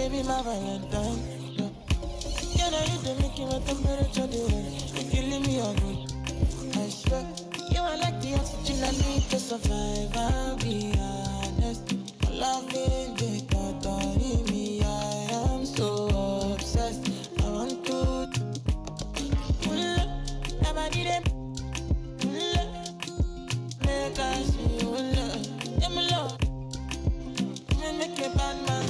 baby, my Valentine. Yeah. Can I hit the making my temperature there? If you leave me alone, I swear. You are like the oxygen I need to survive. I'll be honest. Loving the thought of me, I am so obsessed. I want to never need it. Make us see you love. Yeah, my love. Make a bad man.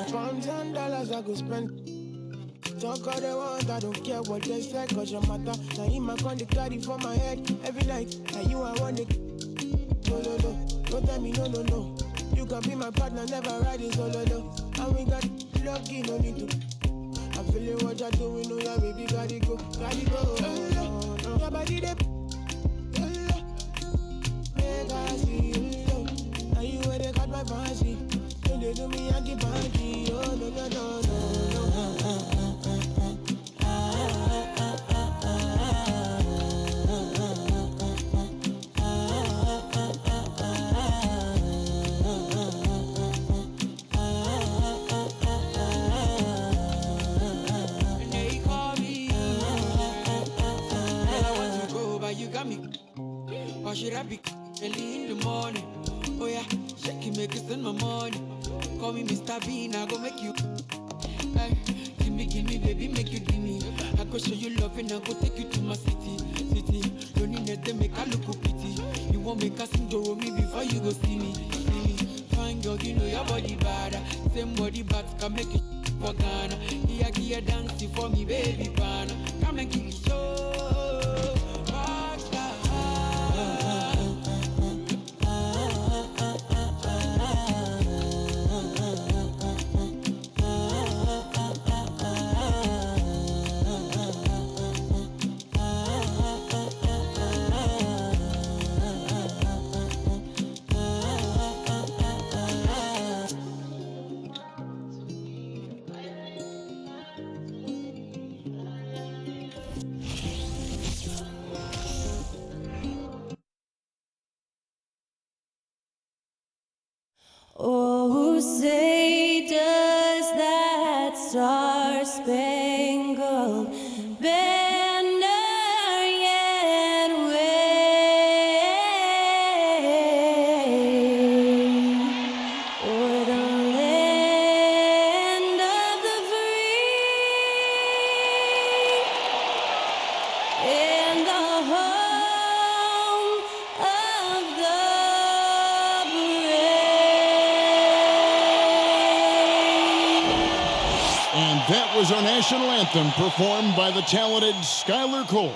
$1,000 I go spend. Talk all they want, I don't care what they say, cause your matter. Now in my con, they carry for my head every night. Now you I want it. No, no, no, don't tell me no, no, no. You can be my partner, never ride it solo, no. And we got lucky, no need to. I'm feeling what you're doing, no, yeah, baby, gotta go, gotta go. Your body, they make I see you. Now you where they got my fancy. When they do me, I keep banky. Oh, no, no, no, no, no. Or should I be early in the morning? Oh yeah, shake it, make it spend my money. Call me Mr. Bean, I go make you. Hey, give me, baby, make you give me. I go show you love and I go take you to my city. Don't need to make a look pity. You won't make a sing to me before you go see me. Fine girl, you know your body bad. Same body bad can make you for Ghana. Here, dance for me, baby, pana. Come and give me show. Oh, say does that star-spangled banner yet wave o'er the land of the free and the home of the That was our national anthem performed by the talented Skylar Cole.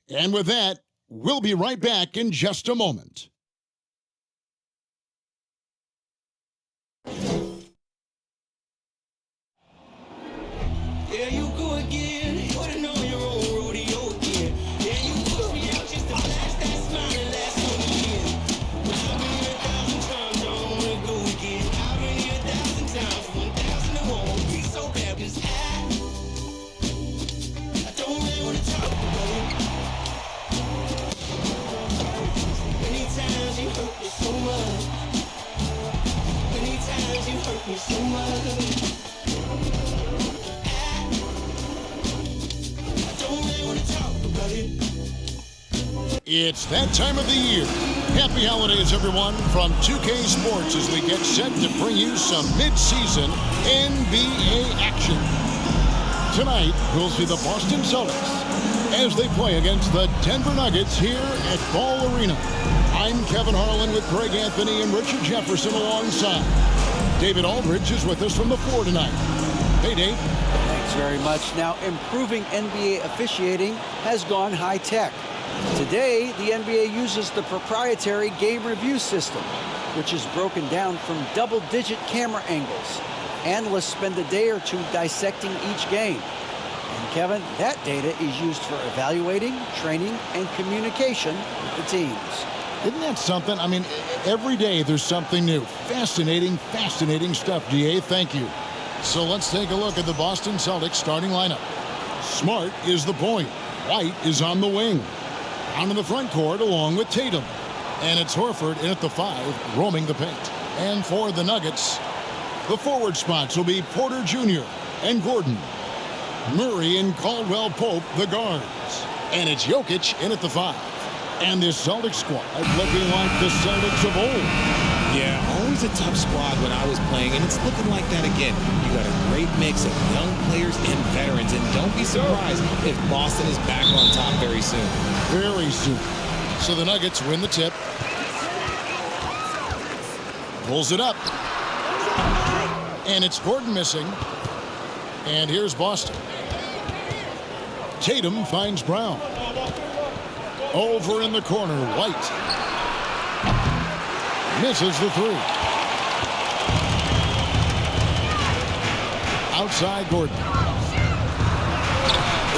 And with that, we'll be right back in just a moment. There you go again, putting on your own rodeo again. Yeah, you took me out just to blast that smile and last on the year. But I've been here 1,000 times, I don't wanna go again. I've been here 1,000 times, 1,000 it won't be so bad, cause I don't really wanna talk about it. Many times you hurt me so much. Many times you hurt me so much. It's that time of the year. Happy holidays, everyone, from 2K Sports as we get set to bring you some mid-season NBA action. Tonight, we'll see the Boston Celtics as they play against the Denver Nuggets here at Ball Arena. I'm Kevin Harlan with Greg Anthony and Richard Jefferson alongside. David Aldridge is with us from the floor tonight. Hey, Dave. Thanks very much. Now, improving NBA officiating has gone high-tech. Today, the NBA uses the proprietary game review system, which is broken down from double-digit camera angles. Analysts spend a day or two dissecting each game. And Kevin, that data is used for evaluating, training, and communication with the teams. Isn't that something? I mean, every day there's something new. Fascinating, fascinating stuff, DA. Thank you. So let's take a look at the Boston Celtics starting lineup. Smart is the point. White is on the wing. Down in the front court along with Tatum. And it's Horford in at the 5, roaming the paint. And for the Nuggets, the forward spots will be Porter Jr. and Gordon. Murray and Caldwell Pope, the guards. And it's Jokic in at the 5. And this Celtics squad looking like the Celtics of old. Yeah, always a tough squad when I was playing, and it's looking like that again. You got a great mix of young players and veterans, and don't be surprised if Boston is back on top very soon. Very soon. So the Nuggets win the tip. Pulls it up. And it's Gordon missing. And here's Boston. Tatum finds Brown. Over in the corner, White. Misses the 3. Outside Gordon.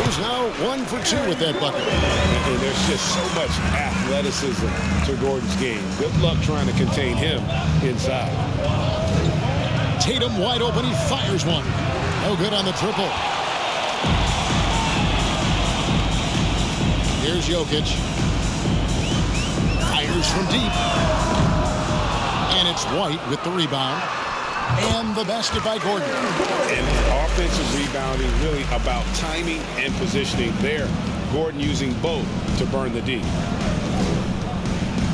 He's now 1 for 2 with that bucket. And there's just so much athleticism to Gordon's game. Good luck trying to contain him inside. Tatum wide open. He fires one. No good on the triple. Here's Jokic. Fires from deep. And it's White with the rebound. And the basket by Gordon. And offensive rebounding really about timing and positioning there. Gordon using both to burn the D.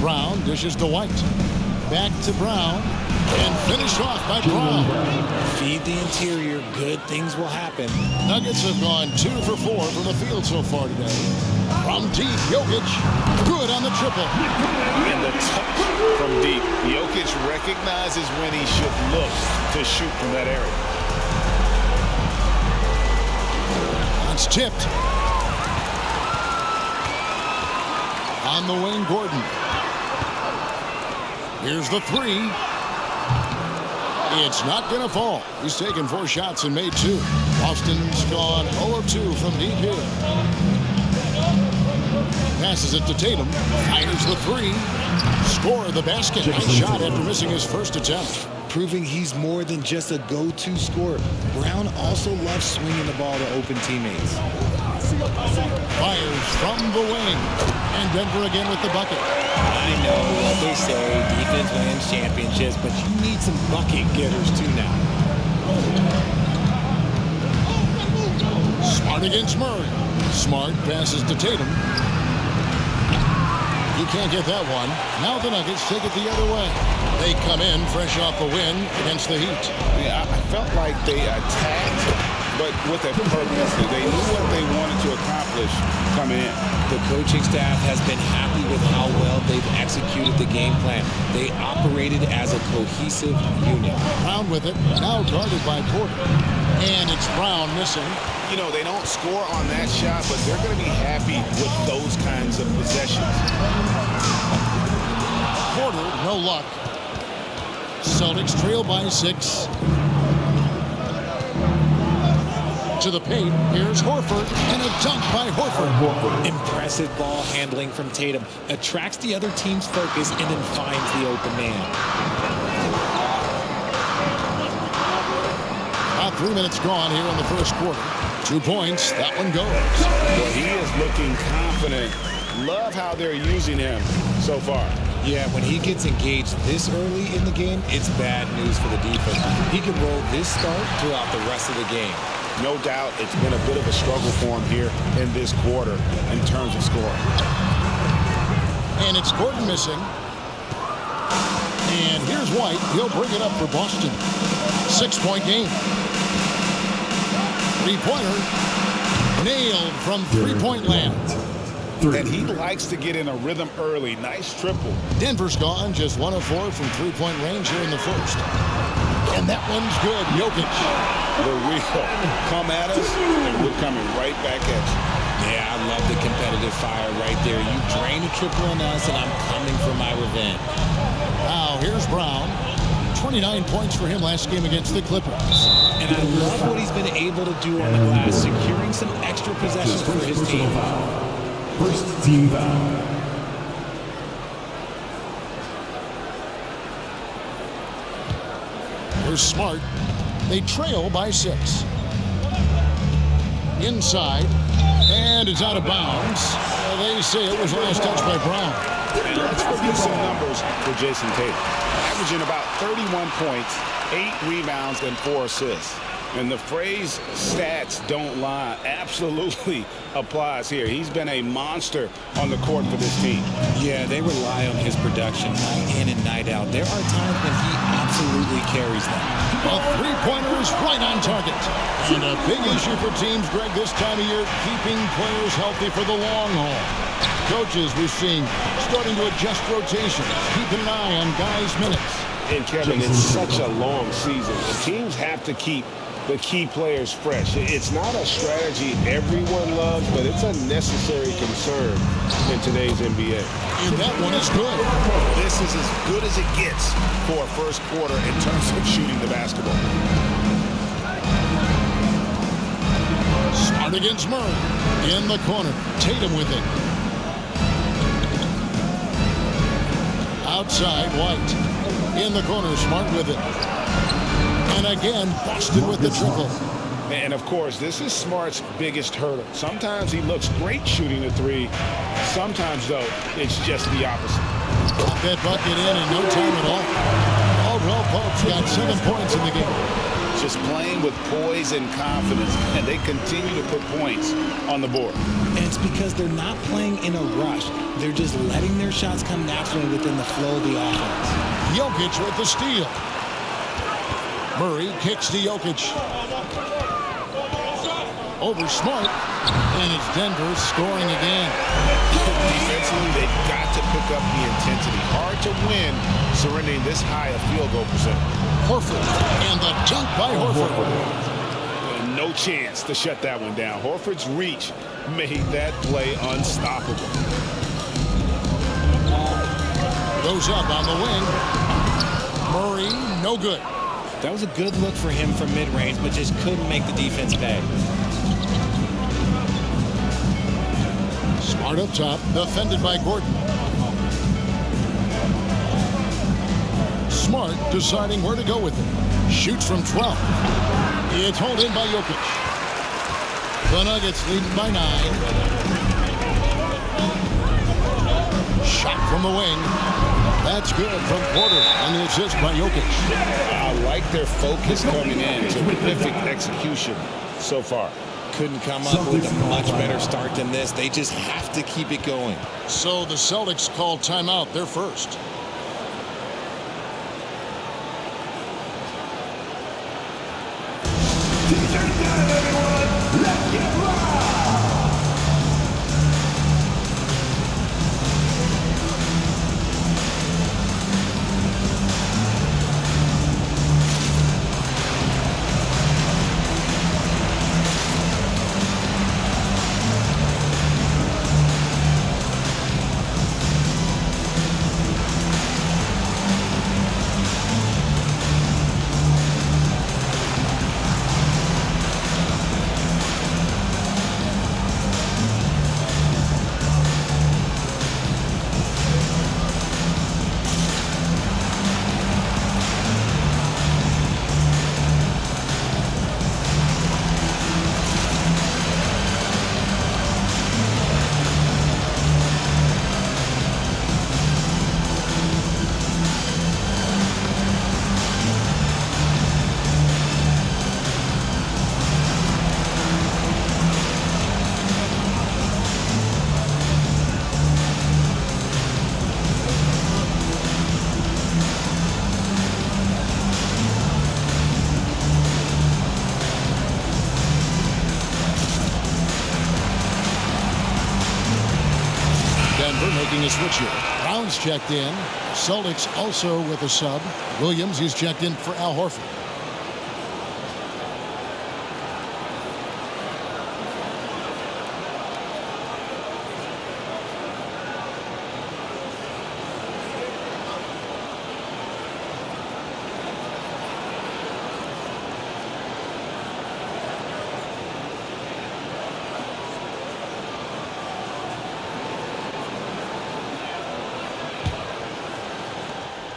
Brown dishes to White. Back to Brown. And finished off by Brown. Feed the interior. Good things will happen. Nuggets have gone 2 for 4 from the field so far today. From deep, Jokic. Good on the triple. And the touch from deep. Jokic recognizes when he should look to shoot from that area. That's tipped. On the wing, Gordon. Here's the 3. It's not going to fall. He's taken 4 shots and made 2. Boston's gone 0 of 2 from deep here. Passes it to Tatum. Fires the 3. Score the basket. Nice shot after missing his first attempt. Proving he's more than just a go-to scorer. Brown also loves swinging the ball to open teammates. Fires from the wing. And Denver again with the bucket. I know what they say, defense wins championships, but you need some bucket getters too now. Smart against Murray. Smart passes to Tatum. He can't get that one. Now the Nuggets take it the other way. They come in fresh off a win against the Heat. Yeah, I felt like they attacked, but with a purpose. They knew what they wanted to accomplish coming in. The coaching staff has been happy with how well they've executed the game plan. They operated as a cohesive unit. Brown with it, now guarded by Porter. And it's Brown missing. You know, they don't score on that shot, but they're going to be happy with those kinds of possessions. Porter, no luck. Celtics trail by 6. To the paint, here's Horford, and a dunk by Horford. Impressive ball handling from Tatum. Attracts the other team's focus and then finds the open man. About 3 minutes gone here in the first quarter. 2 points, that one goes. Well, he is looking confident. Love how they're using him so far. Yeah, when he gets engaged this early in the game, it's bad news for the defense. He can roll this start throughout the rest of the game. No doubt it's been a bit of a struggle for him here in this quarter in terms of scoring. And it's Gordon missing. And here's White. He'll bring it up for Boston. 6-point game. 3-pointer. Nailed from 3-point land. And he likes to get in a rhythm early. Nice triple. Denver's gone just 1 of 4 from 3-point range here in the first. And that one's good. Jokic. The wheel come at us, and we're coming right back at you. Yeah, I love the competitive fire right there. You drain a triple on us, and I'm coming for my revenge. Now, here's Brown. 29 points for him last game against the Clippers. And I love what he's been able to do on the glass, securing some extra possessions for his team. First team foul. Here's Smart. They trail by 6. Inside, and it's out of bounds. They say it was last touched by Brown. And let's review some numbers for Jayson Tatum. Averaging about 31 points, 8 rebounds, and 4 assists. And the phrase stats don't lie absolutely applies here. He's been a monster on the court for this team. Yeah, they rely on his production night in and night out. There are times when he absolutely carries them. A three-pointer is right on target. And a big issue for teams, Greg, this time of year, keeping players healthy for the long haul. Coaches, we're seeing, starting to adjust rotations, keeping an eye on guys' minutes. And Kevin, it's such a long season. The teams have to keep the key players fresh. It's not a strategy everyone loves, but it's a necessary concern in today's NBA. And that one is good. This is as good as it gets for a first quarter in terms of shooting the basketball. Smart against Murray. In the corner. Tatum with it. Outside, White. In the corner, Smart with it. And again, Boston with the triple. And of course, this is Smart's biggest hurdle. Sometimes he looks great shooting the three. Sometimes, though, it's just the opposite. Got that bucket in no time at all. Aldrell Pope's got 7 points in the game. Just playing with poise and confidence, and they continue to put points on the board. And it's because they're not playing in a rush. They're just letting their shots come naturally within the flow of the offense. Jokic with the steal. Murray kicks to Jokic. Over Smart. And it's Denver scoring again. Defensively, they've got to pick up the intensity. Hard to win surrendering this high a field goal percentage. Horford. And the dunk by Horford. No chance to shut that one down. Horford's reach made that play unstoppable. Goes up on the wing. Murray, no good. That was a good look for him from mid-range, but just couldn't make the defense pay. Smart up top, defended by Gordon. Smart deciding where to go with it. Shoots from 12. It's hauled in by Jokic. The Nuggets lead by 9. Shot from the wing. That's good from Porter, and the assist by Jokic. I like their focus coming in. Terrific execution so far. Couldn't come up with a much better start than this. They just have to keep it going. So the Celtics called timeout. They're first. Let's get wild! Making a switch here. Brown's checked in. Celtics also with a sub. Williams, he's checked in for Al Horford.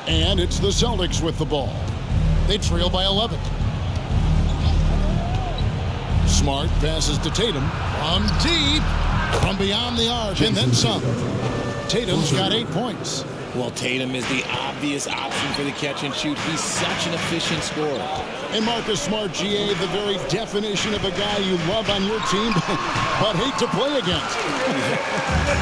And it's the Celtics with the ball. They trail by 11. Smart passes to Tatum from deep, from beyond the arc, and then some. Tatum's got 8 points. Well, Tatum is the obvious option for the catch and shoot. He's such an efficient scorer. And Marcus Smart, GA, the very definition of a guy you love on your team, but hate to play against.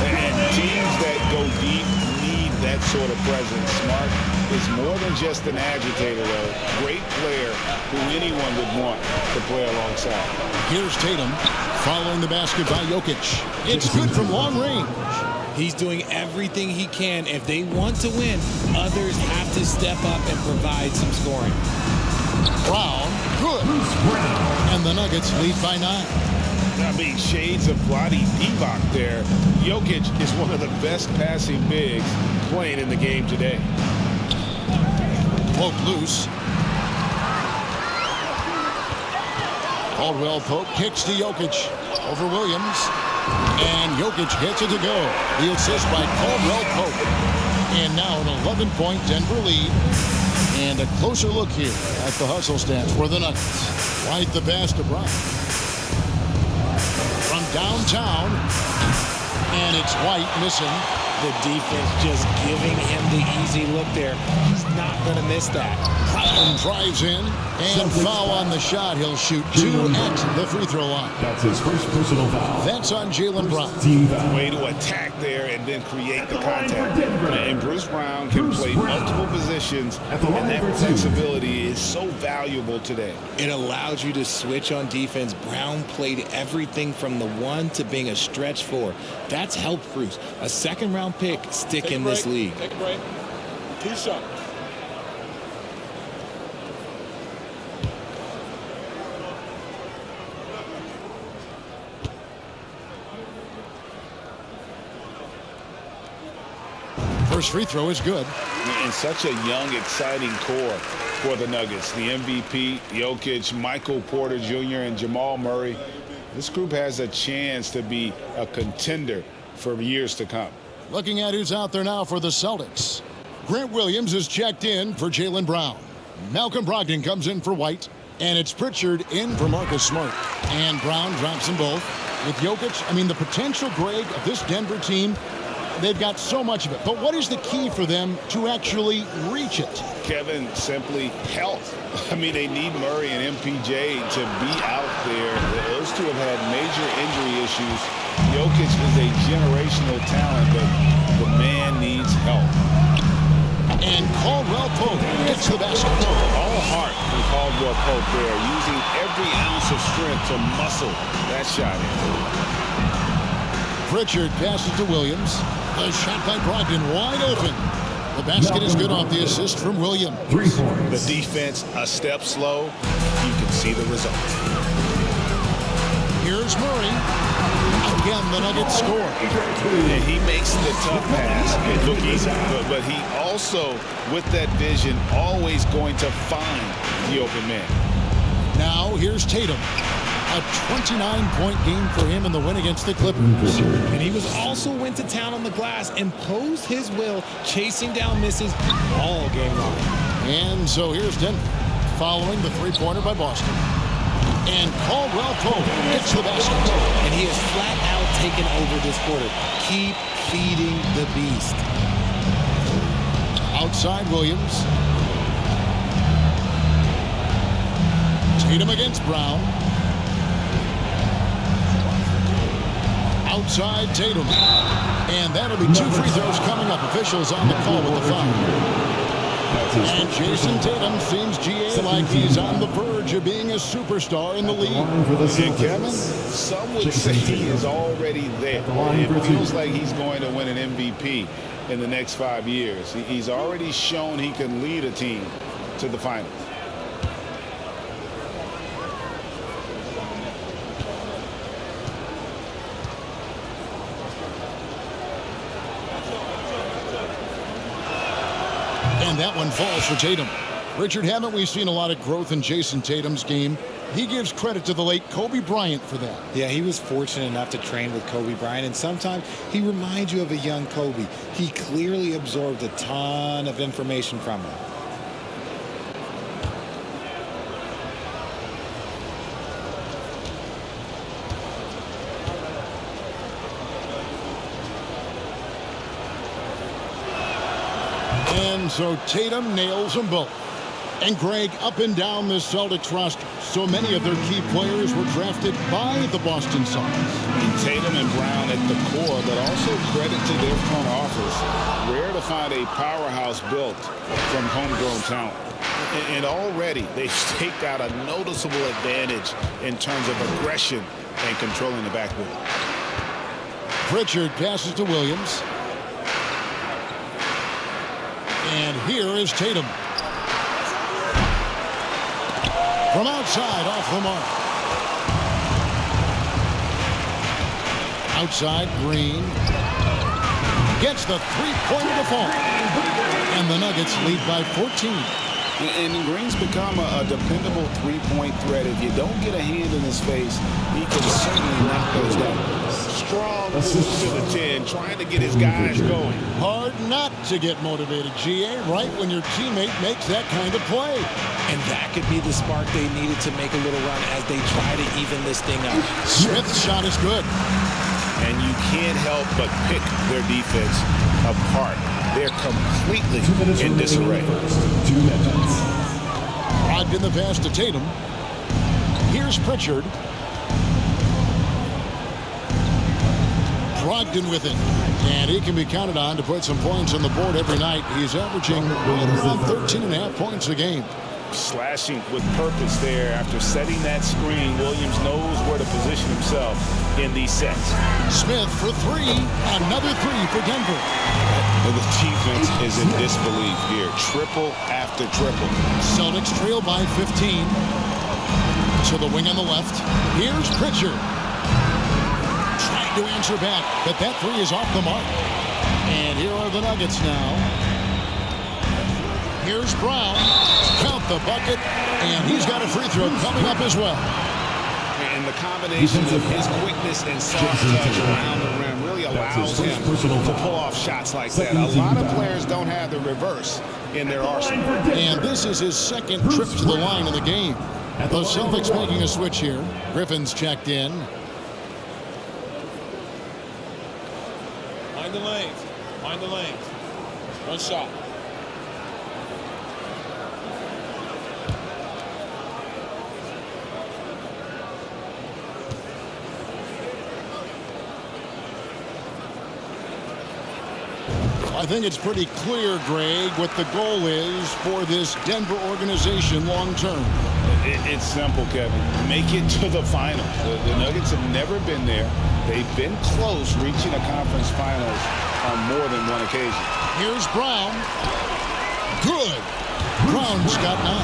And teams that go deep need that sort of presence. Smart is more than just an agitator, though. Great player who anyone would want to play alongside. Here's Tatum following the basket by Jokic. It's good from long range. He's doing everything he can. If they want to win, others have to step up and provide some scoring. Brown, good. And the Nuggets lead by 9. I mean, shades of Vlade Divac there. Jokic is one of the best passing bigs playing in the game today. Poke loose. Caldwell Pope kicks to Jokic over Williams. And Jokic hits it to go. The assist by Caldwell Pope. And now an 11-point Denver lead. And a closer look here at the hustle stats for the Nuggets. White the pass to Brown. From downtown. And it's White missing. The defense just giving him the easy look there. He's not going to miss that. Brown drives in and foul on the shot. He'll shoot 2 at the free throw line. That's his first personal foul. That's on Jaylen Brown. Way to attack there and then create the contact. And Bruce Brown can play multiple positions, and that flexibility is so valuable today. It allows you to switch on defense. Brown played everything from the 1 to being a stretch 4. That's helped Bruce. A second-round pick stick in this league. Take a break. 2 shots. First free throw is good. And such a young, exciting core for the Nuggets. The MVP, Jokic, Michael Porter Jr., and Jamal Murray. This group has a chance to be a contender for years to come. Looking at who's out there now for the Celtics. Grant Williams is checked in for Jaylen Brown. Malcolm Brogdon comes in for White. And it's Pritchard in for Marcus Smart. And Brown drops them both. With Jokic, I mean, the potential, Greg, of this Denver team, they've got so much of it. But what is the key for them to actually reach it? Kevin, simply health. I mean, they need Murray and MPJ to be out there. Those two have had major injury issues. Jokic is a generational talent, but the man needs help. And Caldwell Pope gets the basket. All heart from Caldwell Pope there, using every ounce of strength to muscle that shot in. Pritchard passes to Williams. A shot by Brogdon wide open. The basket is good off the assist from Williams. 3 points. The defense a step slow. You can see the result. Here's Murray. Again, the Nuggets score. And he makes the tough pass look easy, but he also, with that vision, always going to find the open man. Now here's Tatum. A 29-point game for him in the win against the Clippers. And he was also went to town on the glass, imposed his will, chasing down misses all game long. And so here's Denver, following the three-pointer by Boston. And Caldwell Pope gets the basket. And he has flat out taken over this quarter. Keep feeding the beast. Outside Williams. Tatum against Brown. Outside Tatum. And that'll be 2 free throws coming up. Officials on the call with the foul. And Jayson Tatum seems GA like he's on the verge of being a superstar in the league. And Kevin, some would say he is already there. It feels like he's going to win an MVP in the next 5 years. He's already shown he can lead a team to the finals. And that one falls for Tatum. Richard, haven't we seen a lot of growth in Jayson Tatum's game? He gives credit to the late Kobe Bryant for that. Yeah, he was fortunate enough to train with Kobe Bryant, and sometimes he reminds you of a young Kobe. He clearly absorbed a ton of information from him. And so Tatum nails them both. And Greg, up and down the Celtics roster, so many of their key players were drafted by the Boston Celtics. Tatum and Brown at the core, but also credit to their front office. Rare to find a powerhouse built from homegrown talent. And already they've staked out a noticeable advantage in terms of aggression and controlling the backboard. Pritchard passes to Williams. And here is Tatum. From outside, off the mark. Outside, Green. Gets the three-pointer to fall. And the Nuggets lead by 14. And Green's become a dependable three-point threat. If you don't get a hand in his face, he can certainly knock those down. Strong move to the 10, trying to get his guys going. Hard not to get motivated, GA, right when your teammate makes that kind of play. And that could be the spark they needed to make a little run as they try to even this thing up. Smith's shot is good. And you can't help but pick their defense apart. They're completely in disarray. Brogdon the pass to Tatum. Here's Pritchard. Brogdon with it. And he can be counted on to put some points on the board every night. He's averaging right around 13.5 points a game. Slashing with purpose there. After setting that screen, Williams knows where to position himself in these sets. Smith for three. Another three for Denver. And the defense is in disbelief here. Triple after triple. Celtics trail by 15. To the wing on the left. Here's Pritchard. Trying to answer back, but that three is off the mark. And here are the Nuggets now. Here's Brown. Count the bucket, and he's got a free throw coming up as well. And the combination of his quickness and soft touch around the rim really allows him to pull off shots like that. A lot of players don't have the reverse in their arsenal. And this is his second trip to the line in the game. The Celtics making a switch here. Griffin's checked in. Mind the lanes. Mind the lanes. One shot. I think it's pretty clear, Greg, what the goal is for this Denver organization long term. It's simple, Kevin. Make it to the finals. The Nuggets have never been there. They've been close reaching a conference finals on more than one occasion. Here's Brown. Good. Brown's got 9.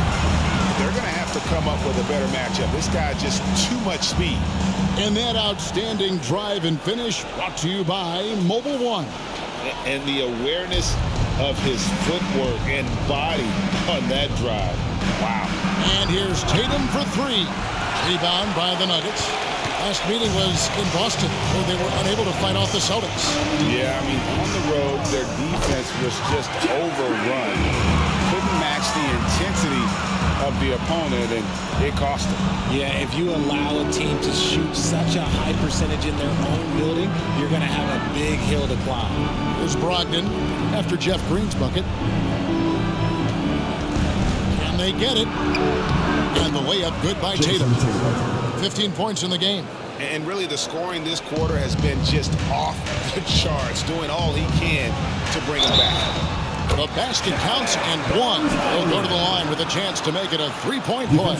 They're going to have to come up with a better matchup. This guy just too much speed. And that outstanding drive and finish brought to you by Mobile One. And the awareness of his footwork and body on that drive. Wow. And here's Tatum for 3. Rebound by the Nuggets. Last meeting was in Boston, where they were unable to fight off the Celtics. Yeah, I mean, on the road, their defense was just overrun. Couldn't match the intensity of the opponent, and it cost them. Yeah, if you allow a team to shoot such a high percentage in their own building, you're going to have a big hill to climb. Here's Brogdon after Jeff Green's bucket. Can they get it? And the layup good by Tatum. 15 points in the game. And really the scoring this quarter has been just off the charts, doing all he can to bring him back. The basket counts and 1. He'll go to the line with a chance to make it a 3-point play.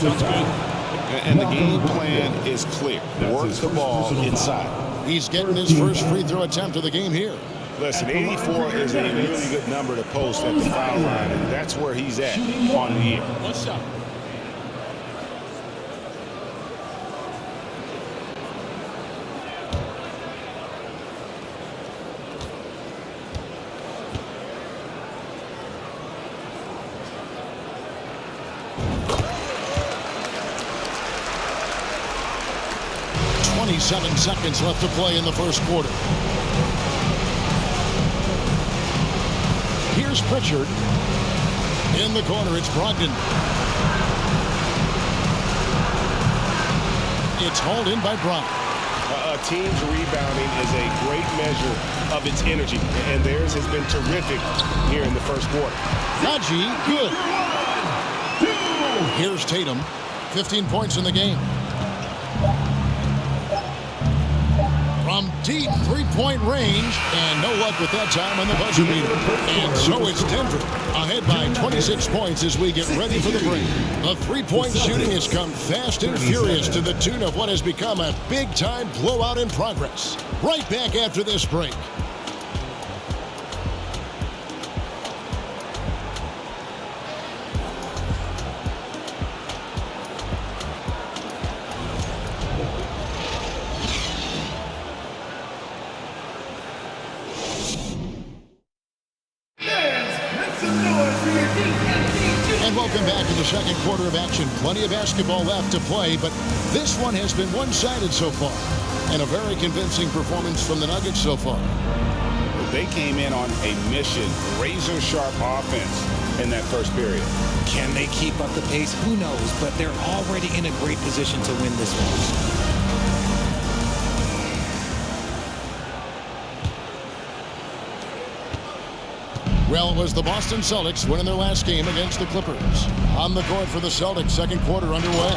And the game plan is clear. Work the ball inside. He's getting his first free throw attempt of the game here. Listen, 84 is a really good number to post at the foul line, and that's where he's at on the year. One shot. Seven seconds left to play in the first quarter. Here's Pritchard. In the corner, it's Brogdon. It's hauled in by Brown. A team's rebounding is a great measure of its energy, and theirs has been terrific here in the first quarter. Najee, good. Here's Tatum, 15 points in the game. From deep three-point range, and no luck with that time on the buzzer beater. And so it's Denver, ahead by 26 points as we get ready for the break. The three-point shooting has come fast and furious to the tune of what has become a big-time blowout in progress. Right back after this break. And welcome back to the second quarter of action. Plenty of basketball left to play, but this one has been one-sided so far. And a very convincing performance from the Nuggets so far. They came in on a mission, razor-sharp offense in that first period. Can they keep up the pace? Who knows, but they're already in a great position to win this one. Well, it was the Boston Celtics winning their last game against the Clippers. On the court for the Celtics, second quarter underway.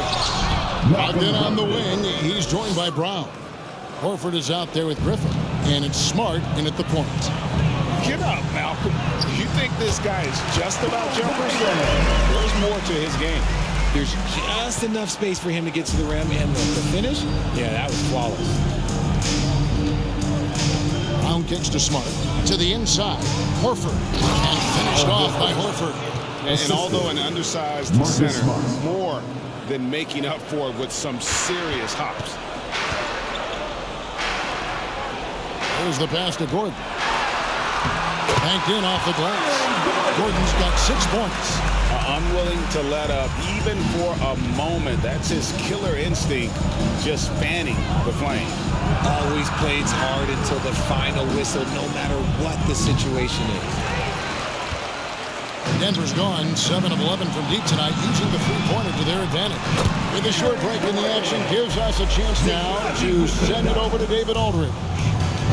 Brogdon on the wing, he's joined by Brown. Horford is out there with Griffin, and it's Smart in at the point. Get up, Malcolm. You think this guy is just about jumpers? There's more to his game. There's just enough space for him to get to the rim, and the finish, yeah, that was flawless. Brown kicks to Smart. To the inside, Horford. And finished off by Horford. And although an undersized center, more than making up for it with some serious hops. Here's the pass to Gordon. Banked in off the glass. Gordon's got 6 points. Unwilling to let up even for a moment. That's his killer instinct, just fanning the flame. Always plays hard until the final whistle, no matter what the situation is. Denver's gone 7 of 11 from deep tonight, using the three-pointer to their advantage. With a short break in the action, gives us a chance now to send it over to David Aldridge.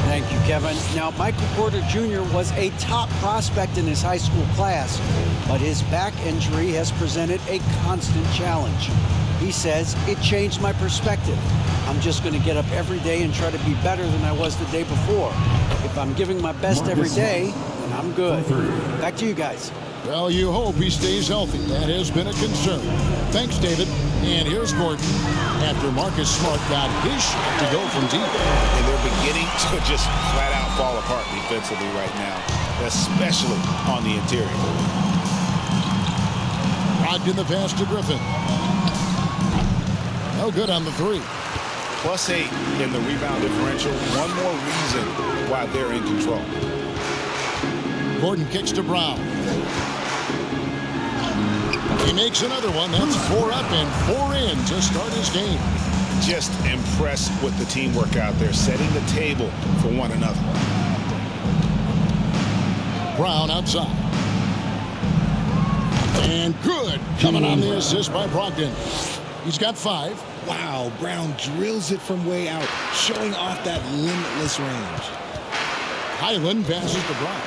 Thank you, Kevin. Now, Michael Porter Jr. was a top prospect in his high school class, but his back injury has presented a constant challenge. He says, it changed my perspective. I'm just going to get up every day and try to be better than I was the day before. If I'm giving my best every day, then I'm good. Back to you guys. Well, you hope he stays healthy. That has been a concern. Thanks, David. And here's Gordon after Marcus Smart got his shot to go from deep. And they're beginning to just flat out fall apart defensively right now, especially on the interior. Brogdon the pass to Griffin. No good on the three. +8 in the rebound differential. One more reason why they're in control. Gordon kicks to Brown. He makes another one. That's 4 up and 4 in to start his game. Just impressed with the teamwork out there, setting the table for one another. Brown outside. And good. Coming on the assist by Brogdon. He's got 5. Wow, Brown drills it from way out, showing off that limitless range. Highland passes to Brown.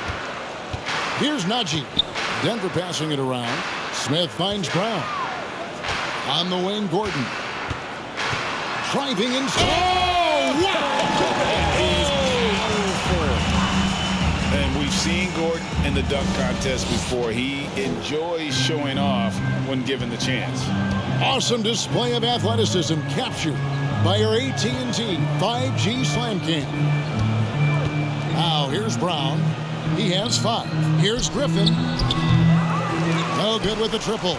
Here's Najee. Denver passing it around. Smith finds Brown. On the wing, Gordon. Driving inside. Oh, wow! And we've seen Gordon in the dunk contest before. He enjoys showing off when given the chance. Awesome display of athleticism captured by our AT&T 5G Slam Cam. Now here's Brown. He has 5. Here's Griffin. No good with the triple.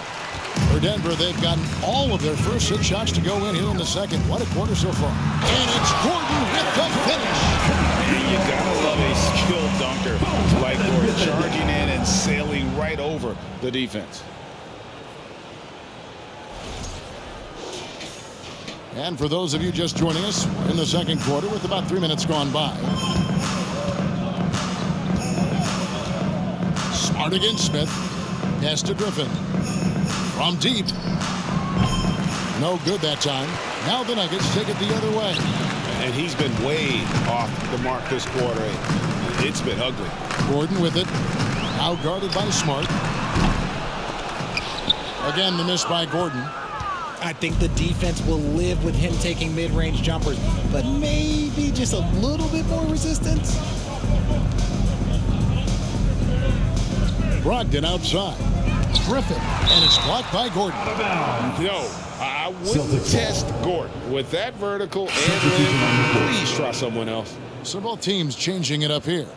For Denver, they've gotten all of their first 6 shots to go in here in the second. What a quarter so far. And it's Gordon with the finish. And you gotta love a skilled dunker like Gordon, charging in and sailing right over the defense. And for those of you just joining us, we're in the second quarter with about 3 minutes gone by. Smart against Smith. Pass to Griffin. From deep. No good that time. Now the Nuggets take it the other way. and he's been way off the mark this quarter. It's been ugly. Gordon with it. Out guarded by Smart. Again, the miss by Gordon. I think the defense will live with him taking mid-range jumpers, but maybe just a little bit more resistance. Brogdon outside. Griffin, and it's blocked by Gordon. No, I wouldn't Celtics. test Gordon. With that vertical and rim, please try someone else. So both teams changing it up here.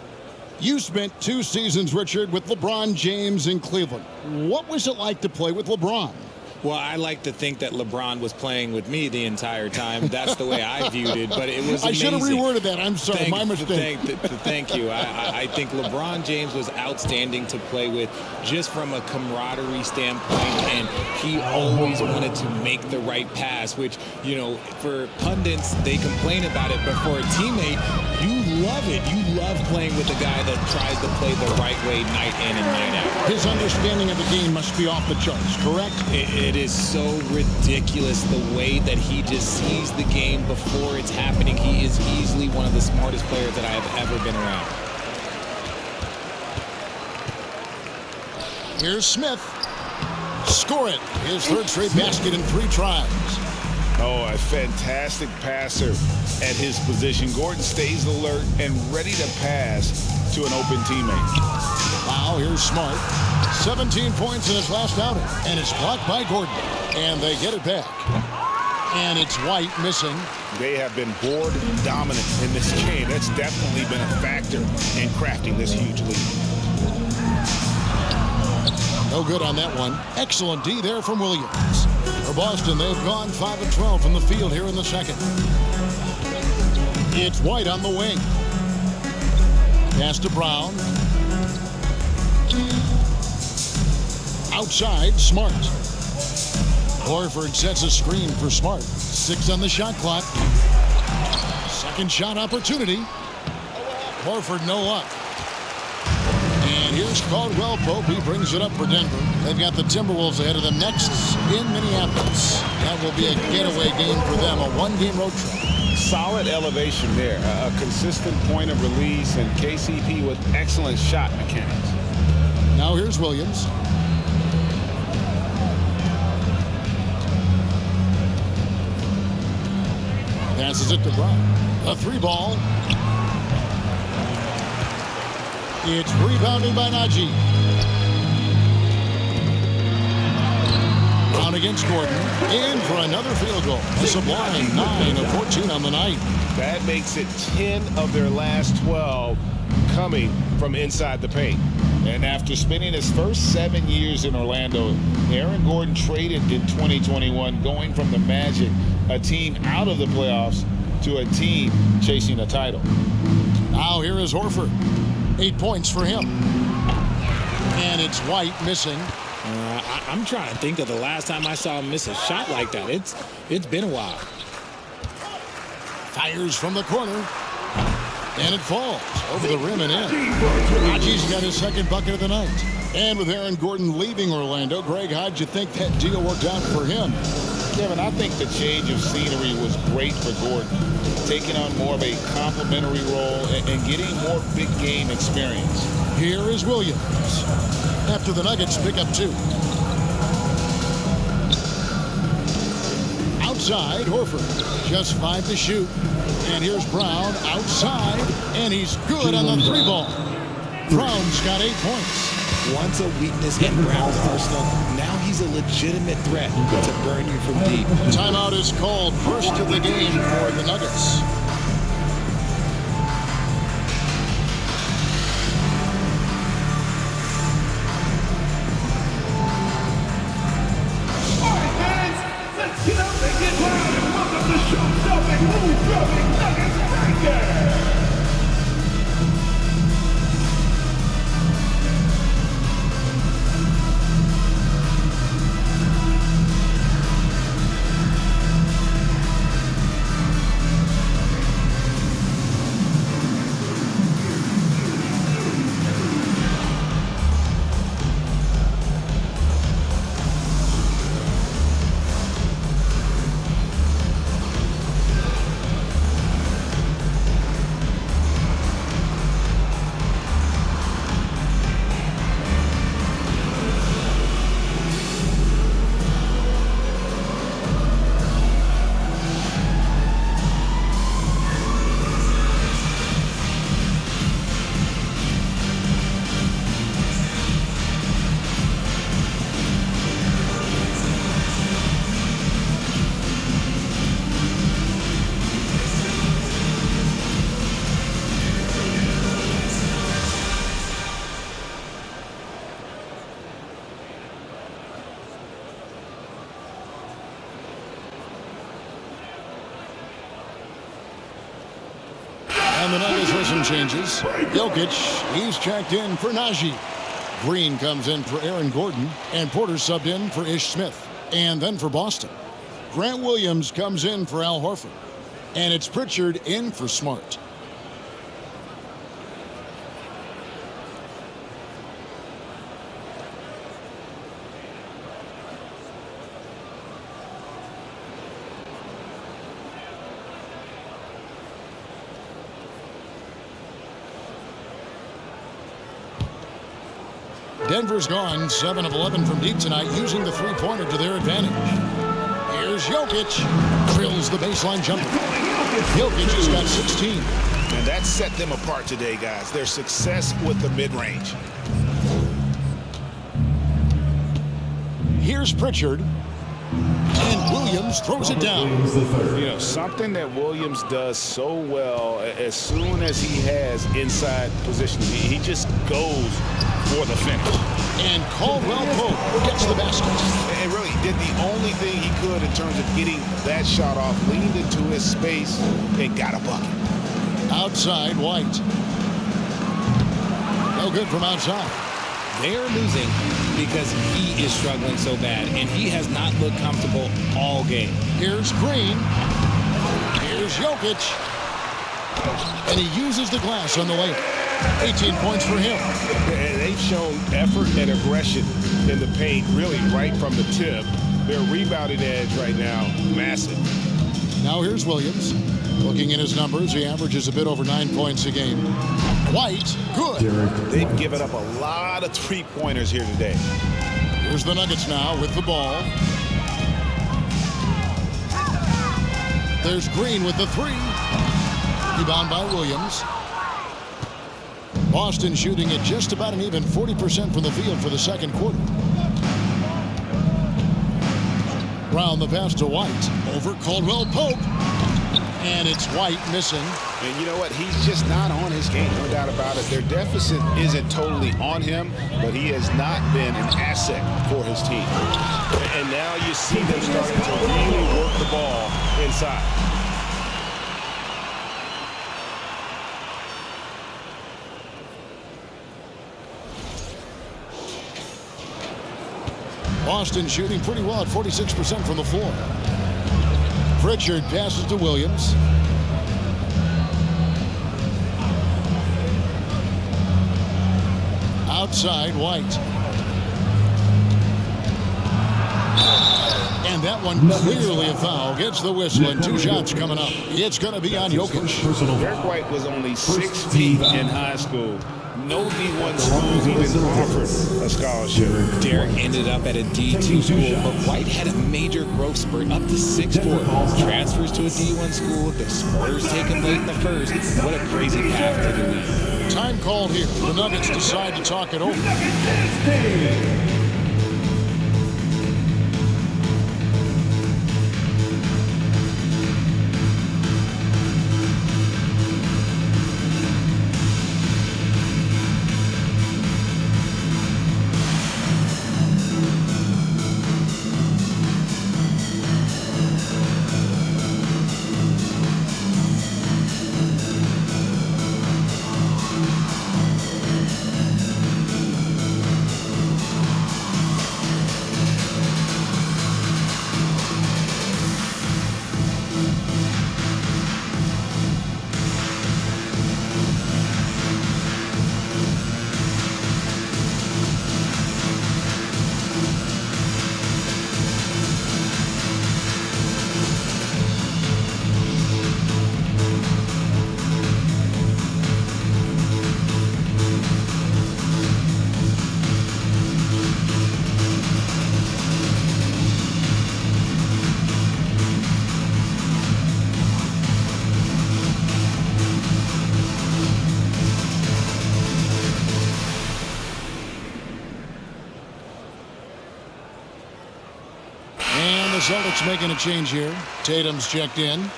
You spent 2 seasons, Richard, with LeBron James in Cleveland. What was it like to play with LeBron? Well, I like to think that LeBron was playing with me the entire time. That's the way I viewed it, but it was amazing. I should have reworded that. I'm sorry, my mistake. Thank you. I think LeBron James was outstanding to play with just from a camaraderie standpoint, and he always wanted to make the right pass, which, you know, for pundits, they complain about it, but for a teammate, you love it. You love playing with a guy that tries to play the right way night in and night out. His understanding of the game must be off the charts, correct? It is so ridiculous the way that he just sees the game before it's happening. He is easily one of the smartest players that I have ever been around. Here's Smith. Score it. His 3rd straight basket in 3 tries. Oh, a fantastic passer at his position. Gordon stays alert and ready to pass to an open teammate. Wow, here's Smart. 17 points in his last outing, and it's blocked by Gordon. And they get it back. And it's White missing. They have been board dominant in this game. That's definitely been a factor in crafting this huge lead. No good on that one. Excellent D there from Williams. For Boston, they've gone 5 of 12 from the field here in the second. It's White on the wing. Pass to Brown. Outside, Smart. Horford sets a screen for Smart. 6 on the shot clock. Second shot opportunity. Horford no luck. And here's Caldwell Pope. He brings it up for Denver. They've got the Timberwolves ahead of them next in Minneapolis. That will be a getaway game for them, a 1-game road trip. Solid elevation there. A consistent point of release, and KCP with excellent shot mechanics. Now here's Williams. Passes it to Brown. A 3-ball. It's rebounded by Najee. Brown against Gordon. In for another field goal. A sublime 9 of 14 on the night. That makes it 10 of their last 12 coming from inside the paint. And after spending his first 7 years in Orlando, Aaron Gordon traded in 2021, going from the Magic, a team out of the playoffs, to a team chasing a title. Now here is Horford. 8 points for him. And it's White missing. I'm trying to think of the last time I saw him miss a shot like that. It's been a while. Fires from the corner. And it falls over the rim and in. Najee's got his 2nd bucket of the night. And with Aaron Gordon leaving Orlando, Greg, how'd you think that deal worked out for him? Kevin, I think the change of scenery was great for Gordon, taking on more of a complimentary role and getting more big game experience. Here is Williams. After the Nuggets pick up 2. Outside, Horford. Just 5 to shoot. And here's Brown outside, and he's good on the 3-ball. Brown's got 8 points. Once a weakness in Brown's arsenal, now he's a legitimate threat to burn you from deep. Timeout is called. First of the game for the Nuggets. All right, guys, let's get up and get loud and welcome the show stopping, move dropping Nuggets Breaker. And the Nuggets with some changes. Jokic, he's checked in for Najee. Green comes in for Aaron Gordon, and Porter subbed in for Ish Smith. And then for Boston, Grant Williams comes in for Al Horford. And it's Pritchard in for Smart. Denver's gone 7 of 11 from deep tonight, using the three-pointer to their advantage. Here's Jokic. Drills the baseline jumper. Jokic has got 16. And that set them apart today, guys. Their success with the mid-range. Here's Pritchard. And Williams throws it down. You know, something that Williams does so well, as soon as he has inside position, he just goes for the finish. And Caldwell Pope gets the basket. And really did the only thing he could in terms of getting that shot off, leaned into his space, and got a bucket. Outside, White. No good from outside. They are losing because he is struggling so bad, and he has not looked comfortable all game. Here's Green. Here's Jokic. And he uses the glass on the layup. 18 points for him. And they've shown effort and aggression in the paint, really right from the tip. Their rebounding edge right now, massive. Now here's Williams. Looking at his numbers, he averages a bit over 9 points a game. White, good. They've given up a lot of three-pointers here today. Here's the Nuggets now with the ball. There's Green with the three. Rebound by Williams. Boston shooting at just about an even 40% from the field for the second quarter. Round the pass to White. Over Caldwell Pope. And it's White missing. And you know what? He's just not on his game, no doubt about it. Their deficit isn't totally on him, but he has not been an asset for his team. And now you see them starting to really work the ball inside. Boston shooting pretty well at 46% from the floor. Pritchard passes to Williams. Outside, White. And that one clearly a foul. Gets the whistle and 2 shots coming up. It's going to be on Jokic. Derek White was only 6 feet in high school. No D1 schools even offered a scholarship. Derek ended up at a D2 school, but White had a major growth spurt up to 6'4". Transfers to a D1 school. The Spurs take him late in the first. What a crazy path to the league. Time called here. The Nuggets decide to talk it over. The Celtics making a change here. Tatum's checked in.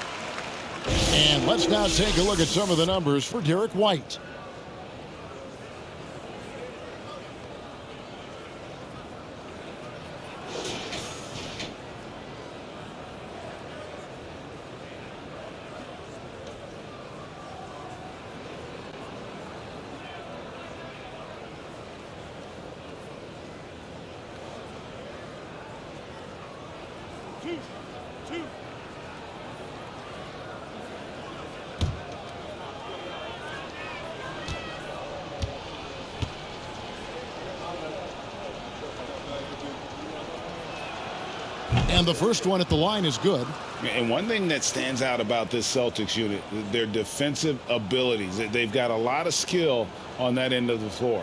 And let's now take a look at some of the numbers for Derek White. And the first one at the line is good. And one thing that stands out about this Celtics unit, their defensive abilities. They've got a lot of skill on that end of the floor.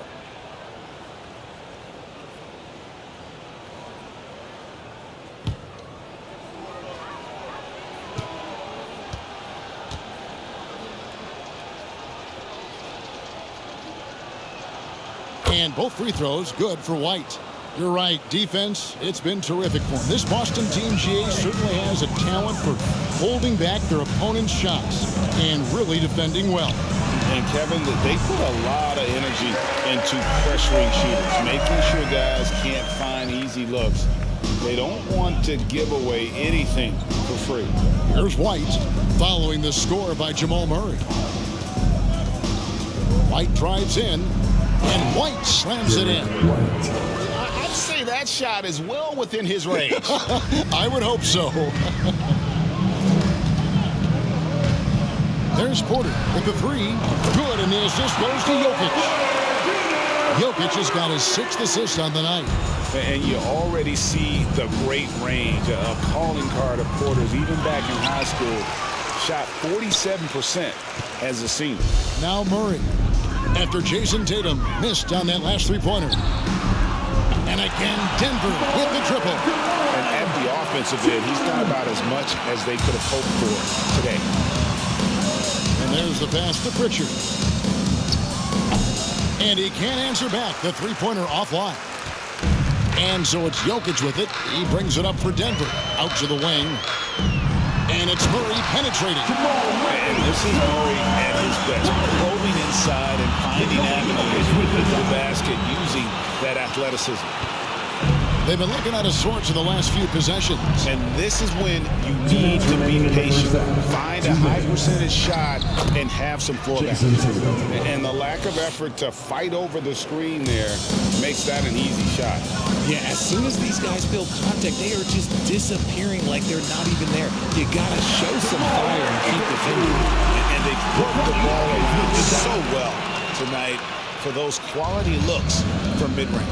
And both free throws good for White. You're right, defense, it's been terrific for him. This Boston team, GA, certainly has a talent for holding back their opponent's shots and really defending well. And Kevin, they put a lot of energy into pressuring shooters, making sure guys can't find easy looks. They don't want to give away anything for free. Here's White following the score by Jamal Murray. White drives in, and White slams it in. I'd say that shot is well within his range. I would hope so. There's Porter with the three. Good, and the assist goes to Jokic. Jokic has got his 6th assist on the night. And you already see the great range, a calling card of Porter's. Even back in high school, shot 47% as a senior. Now Murray, after Jayson Tatum missed on that last three-pointer. And again, Denver with the triple. And at the offensive end, he's done about as much as they could have hoped for today. And there's the pass to Pritchard. And he can't answer back. The three-pointer offline. And so it's Jokic with it. He brings it up for Denver. Out to the wing. And it's Murray penetrating. And this is Murray at his best. Probing inside and finding avenues with the basket using that athleticism. They've been looking out of sorts in the last few possessions. And this is when you need to be patient. Find a high percentage shot and have some floor balance. And the lack of effort to fight over the screen there makes that an easy shot. Yeah, as soon as these guys feel contact, they are just disappearing like they're not even there. You got to show some fire and keep defending. And they put the ball in so well tonight for those quality looks from mid-range.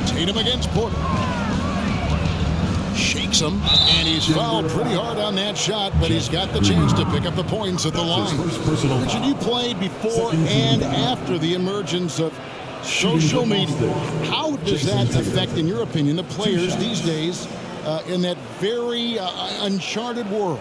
Tatum against Porter. Shakes him, and he's fouled pretty hard on that shot, but he's got the chance to pick up the points at the line. Richard, you played before and after the emergence of social media. How does that affect, in your opinion, the players these days in that very uncharted world?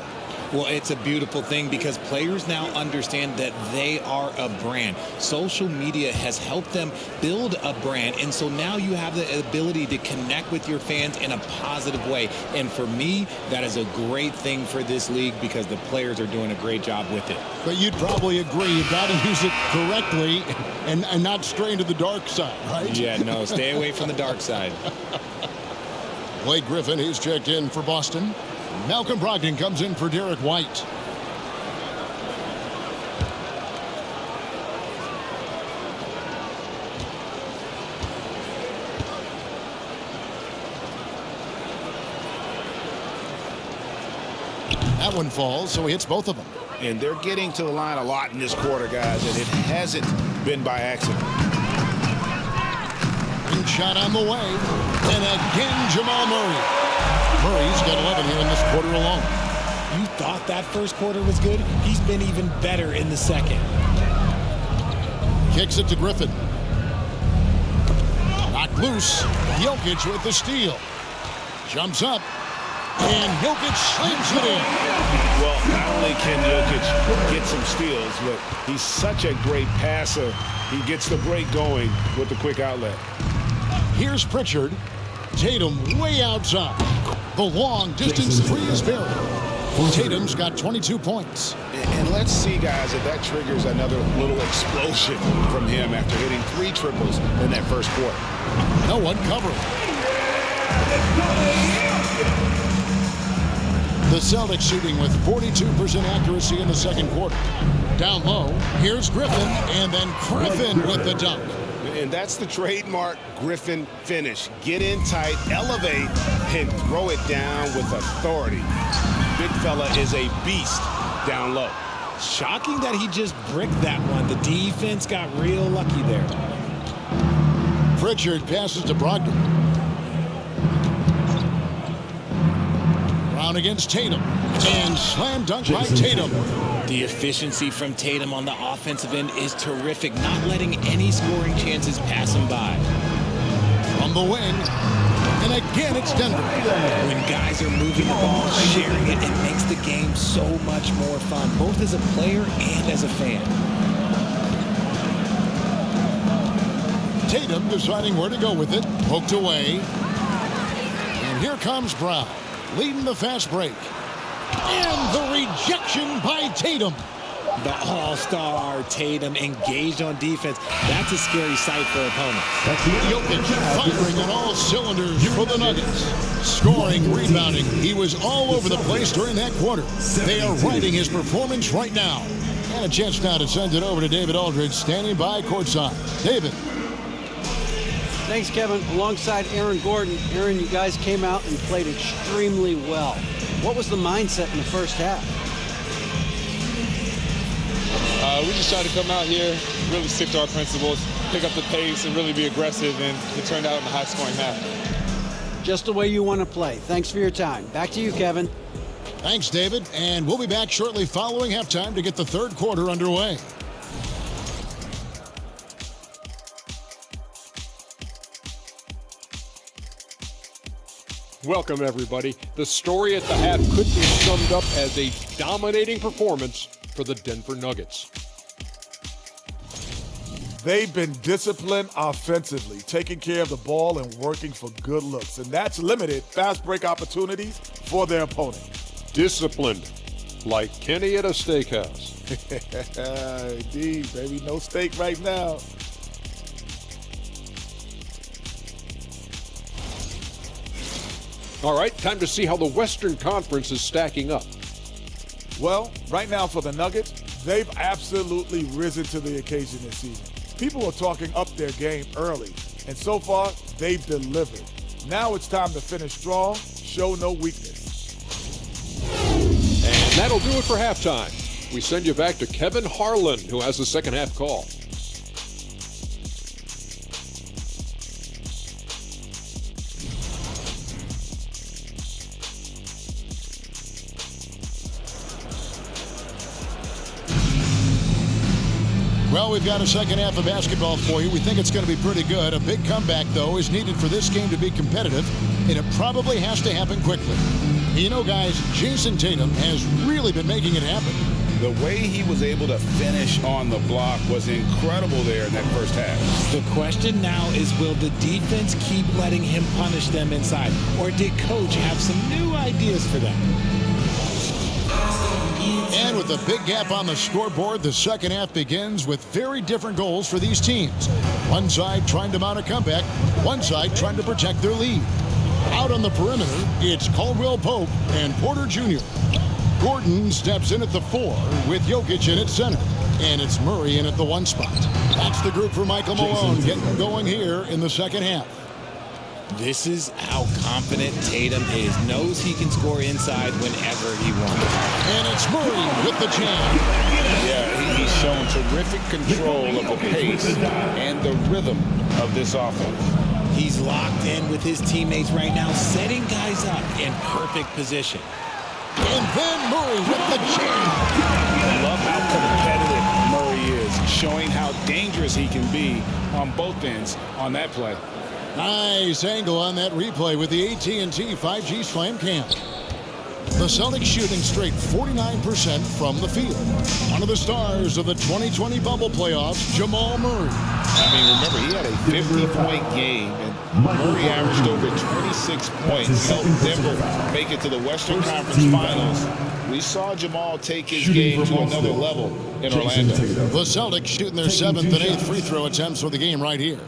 Well, it's a beautiful thing because players now understand that they are a brand. Social media has helped them build a brand, and so now you have the ability to connect with your fans in a positive way. And for me, that is a great thing for this league because the players are doing a great job with it. But you'd probably agree you've got to use it correctly and not stray into the dark side, right? Yeah, no, stay away from the dark side. Blake Griffin, he's checked in for Boston. Malcolm Brogdon comes in for Derek White. That one falls, so he hits both of them. And they're getting to the line a lot in this quarter, guys, and it hasn't been by accident. Ring shot on the way. And again, Jamal Murray. Murray's got 11 here in this quarter alone. You thought that first quarter was good? He's been even better in the second. Kicks it to Griffin. Knocked loose. Jokic with the steal. Jumps up. And Jokic slams it in. Well, not only can Jokic get some steals, but he's such a great passer. He gets the break going with the quick outlet. Here's Pritchard. Tatum way outside. The long distance three is buried. Tatum's got 22 points. And let's see, guys, if that triggers another little explosion from him after hitting 3 triples in that first quarter. No one covering. The Celtics shooting with 42% accuracy in the second quarter. Down low, here's Griffin, and then Griffin with the dunk. And that's the trademark Griffin finish. Get in tight, elevate, and throw it down with authority. Big fella is a beast down low. Shocking that he just bricked that one. The defense got real lucky there. Pritchard passes to Brogdon. Brown against Tatum. And slam dunk by Tatum. The efficiency from Tatum on the offensive end is terrific, not letting any scoring chances pass him by. From the wing. And again, it's Denver. When guys are moving the ball, sharing it, it makes the game so much more fun, both as a player and as a fan. Tatum deciding where to go with it. Poked away. And here comes Brown, leading the fast break. And the rejection by Tatum. The all-star Tatum engaged on defense. That's a scary sight for opponents. Jokic firing on all cylinders for the Nuggets. Scoring, rebounding. He was all over the place during that quarter. They are riding his performance right now. And a chance now to send it over to David Aldridge, standing by courtside. David. Thanks, Kevin. Alongside Aaron Gordon. Aaron, you guys came out and played extremely well. What was the mindset in the first half? We just tried to come out here, really stick to our principles, pick up the pace, and really be aggressive, and it turned out in a high-scoring half. Just the way you want to play. Thanks for your time. Back to you, Kevin. Thanks, David. And we'll be back shortly following halftime to get the third quarter underway. Welcome, everybody. The story at the half could be summed up as a dominating performance for the Denver Nuggets. They've been disciplined offensively, taking care of the ball and working for good looks. And that's limited fast break opportunities for their opponent. Disciplined, like Kenny at a steakhouse. Indeed, baby. No steak right now. All right, time to see how the Western Conference is stacking up. Well, right now for the Nuggets, they've absolutely risen to the occasion this season. People are talking up their game early, and so far, they've delivered. Now it's time to finish strong, show no weakness. And that'll do it for halftime. We send you back to Kevin Harlan, who has the second half call. Well, we've got a second half of basketball for you. We think it's going to be pretty good. A big comeback, though, is needed for this game to be competitive, and it probably has to happen quickly. You know, guys, Jayson Tatum has really been making it happen. The way he was able to finish on the block was incredible there in that first half. The question now is, will the defense keep letting him punish them inside, or did Coach have some new ideas for them? And with a big gap on the scoreboard, the second half begins with very different goals for these teams. One side trying to mount a comeback, one side trying to protect their lead. Out on the perimeter, it's Caldwell Pope and Porter Jr. Gordon steps in at the 4 with Jokic in at center. And it's Murray in at the 1 spot. That's the group for Michael Malone getting going here in the second half. This is how confident Tatum is. Knows he can score inside whenever he wants. And it's Murray with the jam. Yeah, he's shown terrific control of the pace and the rhythm of this offense. He's locked in with his teammates right now, setting guys up in perfect position. And then Murray with the jam. I love how competitive Murray is, showing how dangerous he can be on both ends on that play. Nice angle on that replay with the AT&T 5G Slam Cam. The Celtics shooting straight 49% from the field. One of the stars of the 2020 bubble playoffs, Jamal Murray. I mean, remember, he had a 50-point game, and Murray averaged over 26 points, helped Denver make it to the Western Conference Finals. We saw Jamal take his game to another level in Orlando. The Celtics shooting their 7th and 8th free throw attempts for the game right here.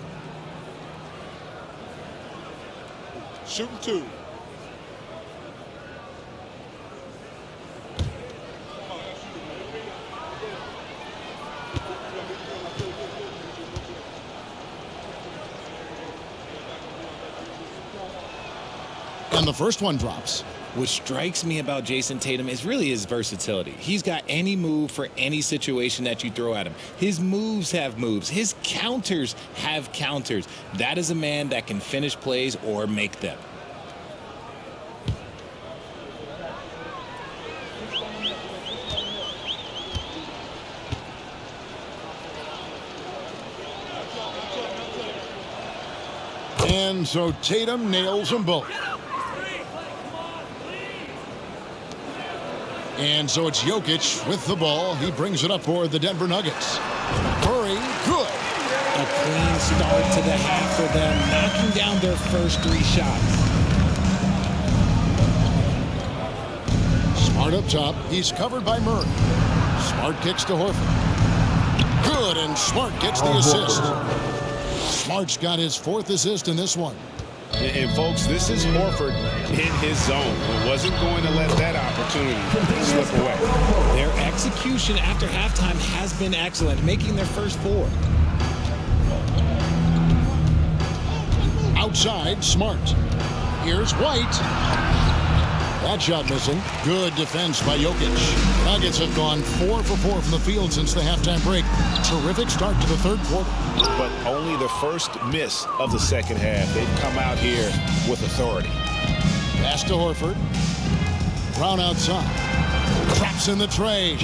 Shooting 2. And the first one drops. What strikes me about Jayson Tatum is really his versatility. He's got any move for any situation that you throw at him. His moves have moves. His counters have counters. That is a man that can finish plays or make them. And so Tatum nails them both. And so it's Jokic with the ball. He brings it up for the Denver Nuggets. Murray, good. A clean start to the half for them, knocking down their first 3 shots. Smart up top. He's covered by Murray. Smart kicks to Horford. Good, and Smart gets the assist. Smart's got his 4th assist in this one. And folks, this is Horford in his zone. Wasn't going to let that opportunity slip away. Their execution after halftime has been excellent, making their first 4. Outside, Smart. Here's White. That shot missing. Good defense by Jokic. Nuggets have gone 4 for 4 from the field since the halftime break. Terrific start to the 3rd quarter. But only the first miss of the second half. They've come out here with authority. Pass to Horford. Brown outside. Traps in the tray.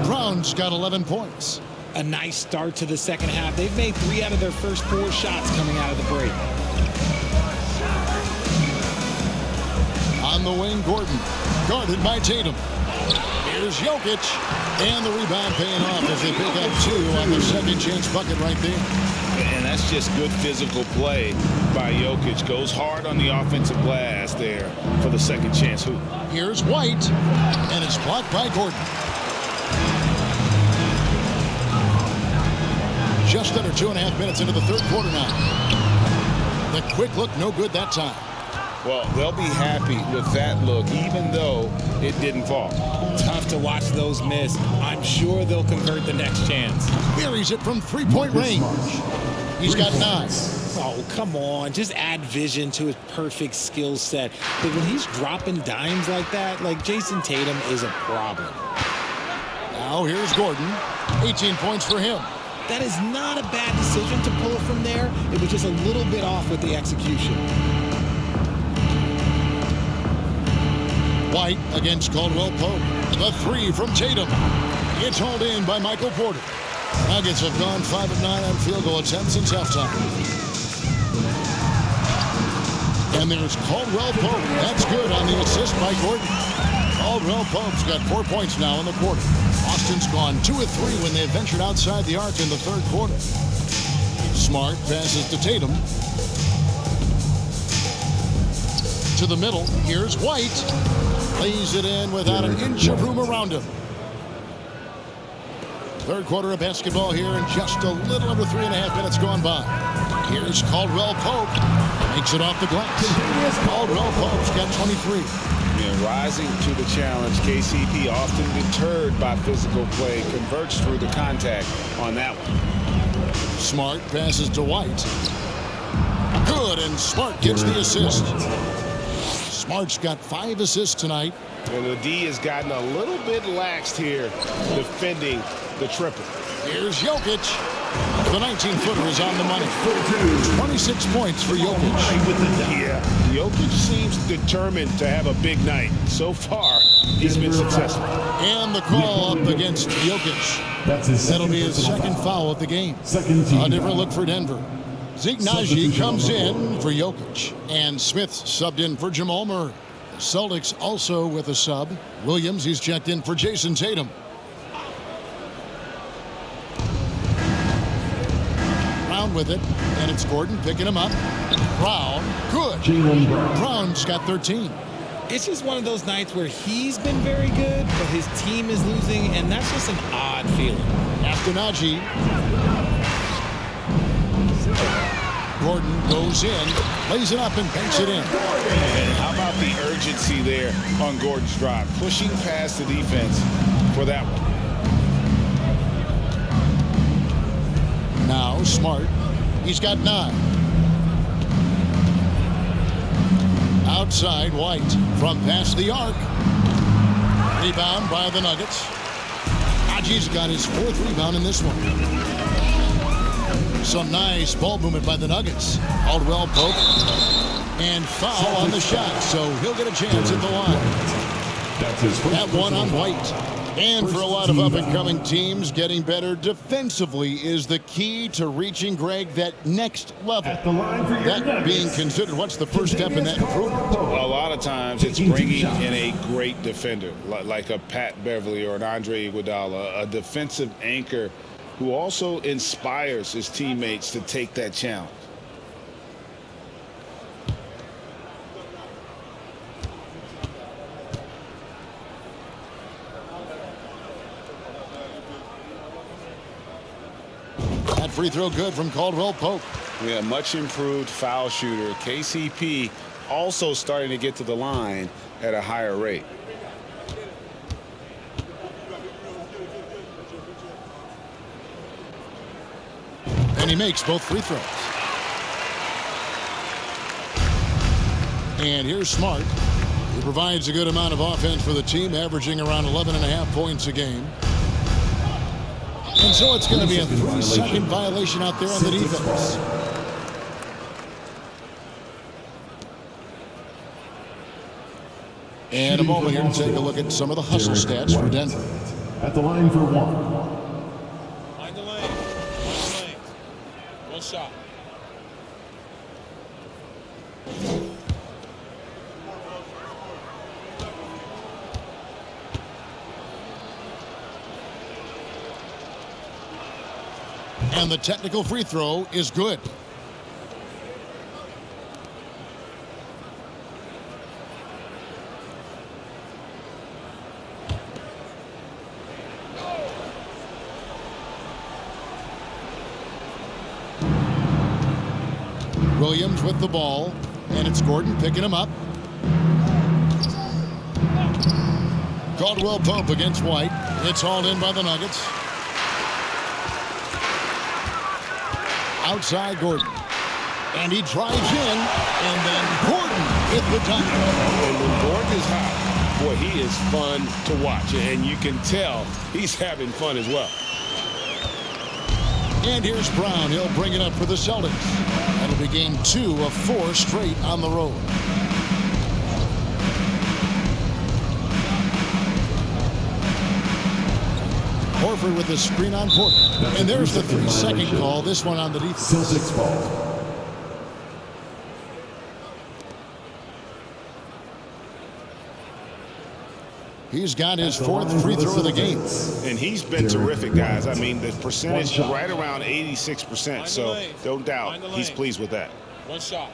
Brown's got 11 points. A nice start to the second half. They've made 3 out of their first 4 shots coming out of the break. On the wing, Gordon, guarded by Tatum. Here's Jokic, and the rebound paying off as they pick up 2 on the second chance bucket right there. And that's just good physical play by Jokic. Goes hard on the offensive glass there for the second chance hoop. Here's White, and it's blocked by Gordon. Just under 2.5 minutes into the 3rd quarter now. The quick look, no good that time. Well, they'll be happy with that look, even though it didn't fall. Tough to watch those miss. I'm sure they'll convert the next chance. Buries it from 3-point range. He's got 9. Oh, come on. Just add vision to his perfect skill set. But when he's dropping dimes like that, like Jayson Tatum is a problem. Now here's Gordon. 18 points for him. That is not a bad decision to pull it from there. It was just a little bit off with the execution. White against Caldwell Pope. The 3 from Tatum. It's hauled in by Michael Porter. Nuggets have gone 5 of 9 on field goal attempts since halftime. And there's Caldwell Pope. That's good on the assist by Gordon. Caldwell Pope's got 4 points now in the quarter. Boston's gone 2 of 3 when they ventured outside the arc in the 3rd quarter. Smart passes to Tatum. To the middle. Here's White. Lays it in without an inch of room around him. 3rd quarter of basketball here, and just a little over 3.5 minutes gone by. Here's Caldwell Pope. Makes it off the glass. Caldwell Pope's got 23. Yeah, rising to the challenge. KCP often deterred by physical play. Converts through the contact on that one. Smart passes to White. Good, and Smart gets the assist. Smart's got 5 assists tonight. And the D has gotten a little bit laxed here defending the triple. Here's Jokic. The 19-footer is on the money. 26 points for Jokic. Yeah, Jokic seems determined to have a big night. So far, he's been successful. And the call up against Jokic. That'll be his 2nd foul of the game. A different look for Denver. Zignaji comes in for Jokic, and Smith subbed in for Jamal Murray. The Celtics also with a sub. Williams, he's checked in for Jayson Tatum. Brown with it, and it's Gordon picking him up. Brown, good. Brown's got 13. It's just one of those nights where he's been very good, but his team is losing, and that's just an odd feeling. After Najee. Gordon goes in, lays it up, and banks it in. And how about the urgency there on Gordon's drive? Pushing past the defense for that one. Now Smart. He's got 9. Outside, White from past the arc. Rebound by the Nuggets. Haji's got his 4th rebound in this one. Some nice ball movement by the Nuggets. Caldwell Pope. And foul on the shot, so he'll get a chance at the line. That one on White. And for a lot of up-and-coming teams, getting better defensively is the key to reaching, Greg, that next level. That being considered, what's the first step in that improvement? A lot of times it's bringing in a great defender, like a Pat Beverly or an Andre Iguodala, a defensive anchor who also inspires his teammates to take that challenge. That free throw good from Caldwell Pope. Yeah, much improved foul shooter. KCP also starting to get to the line at a higher rate. And he makes both free throws. And here's Smart. He provides a good amount of offense for the team, averaging around 11.5 points a game. And so it's going to be a 3-second violation out there on the defense. And a moment here to take a look at some of the hustle stats for Denver. At the line for 1. Mind the lane. Mind the lane. One shot. And the technical free throw is good. Williams with the ball, and it's Gordon picking him up. Caldwell Pope against White. It's hauled in by the Nuggets. Outside Gordon. And he drives in, and then Gordon hit the dunk. And when Gordon is hot, boy, he is fun to watch. And you can tell he's having fun as well. And here's Brown. He'll bring it up for the Celtics. That'll be game 2 of 4 straight on the road. Horford with the screen on Porter. And there's the 3-second call. This one on the defense. Celtics ball. He's got his 4th free throw of the game. And he's been terrific, guys. I mean, the percentage right around 86%. So don't doubt he's pleased with that. One shot.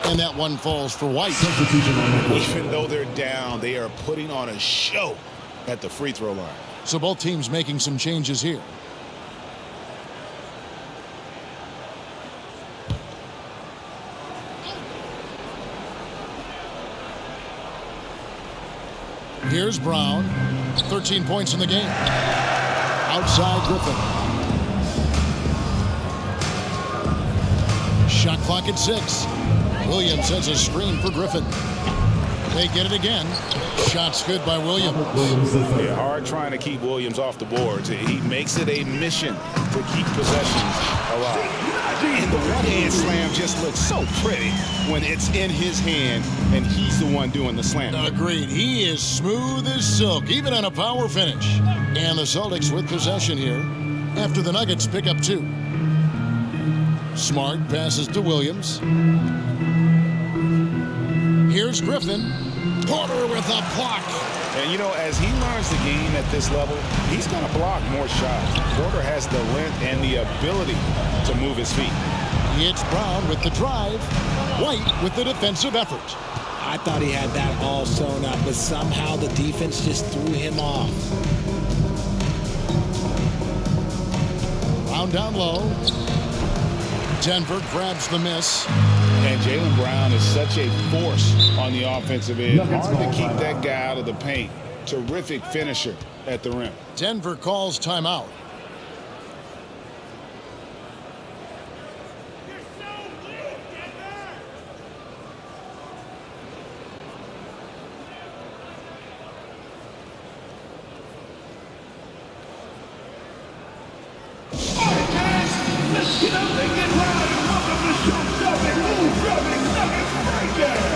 And that one falls for White. Even though they're down, they are putting on a show at the free throw line. So both teams making some changes here. Here's Brown. 13 points in the game. Outside Griffin. Shot clock at 6. Williams has a screen for Griffin. They get it again. Shots good by Williams. Yeah, hard trying to keep Williams off the boards. He makes it a mission to keep possessions alive. And the one-hand slam just looks so pretty when it's in his hand and he's the one doing the slam. Agreed. He is smooth as silk, even on a power finish. And the Celtics with possession here after the Nuggets pick up 2. Smart passes to Williams. Here's Griffin. Porter with a block. And, you know, as he learns the game at this level, he's going to block more shots. Porter has the length and the ability to move his feet. It's Brown with the drive. White with the defensive effort. I thought he had that all sewn up, but somehow the defense just threw him off. Brown down low. Denver grabs the miss. And Jaylen Brown is such a force on the offensive end. Hard to keep that guy out of the paint. Terrific finisher at the rim. Denver calls timeout. Let's get up and get loud and welcome to show-stopping, move-dropping Nuggets breakdown.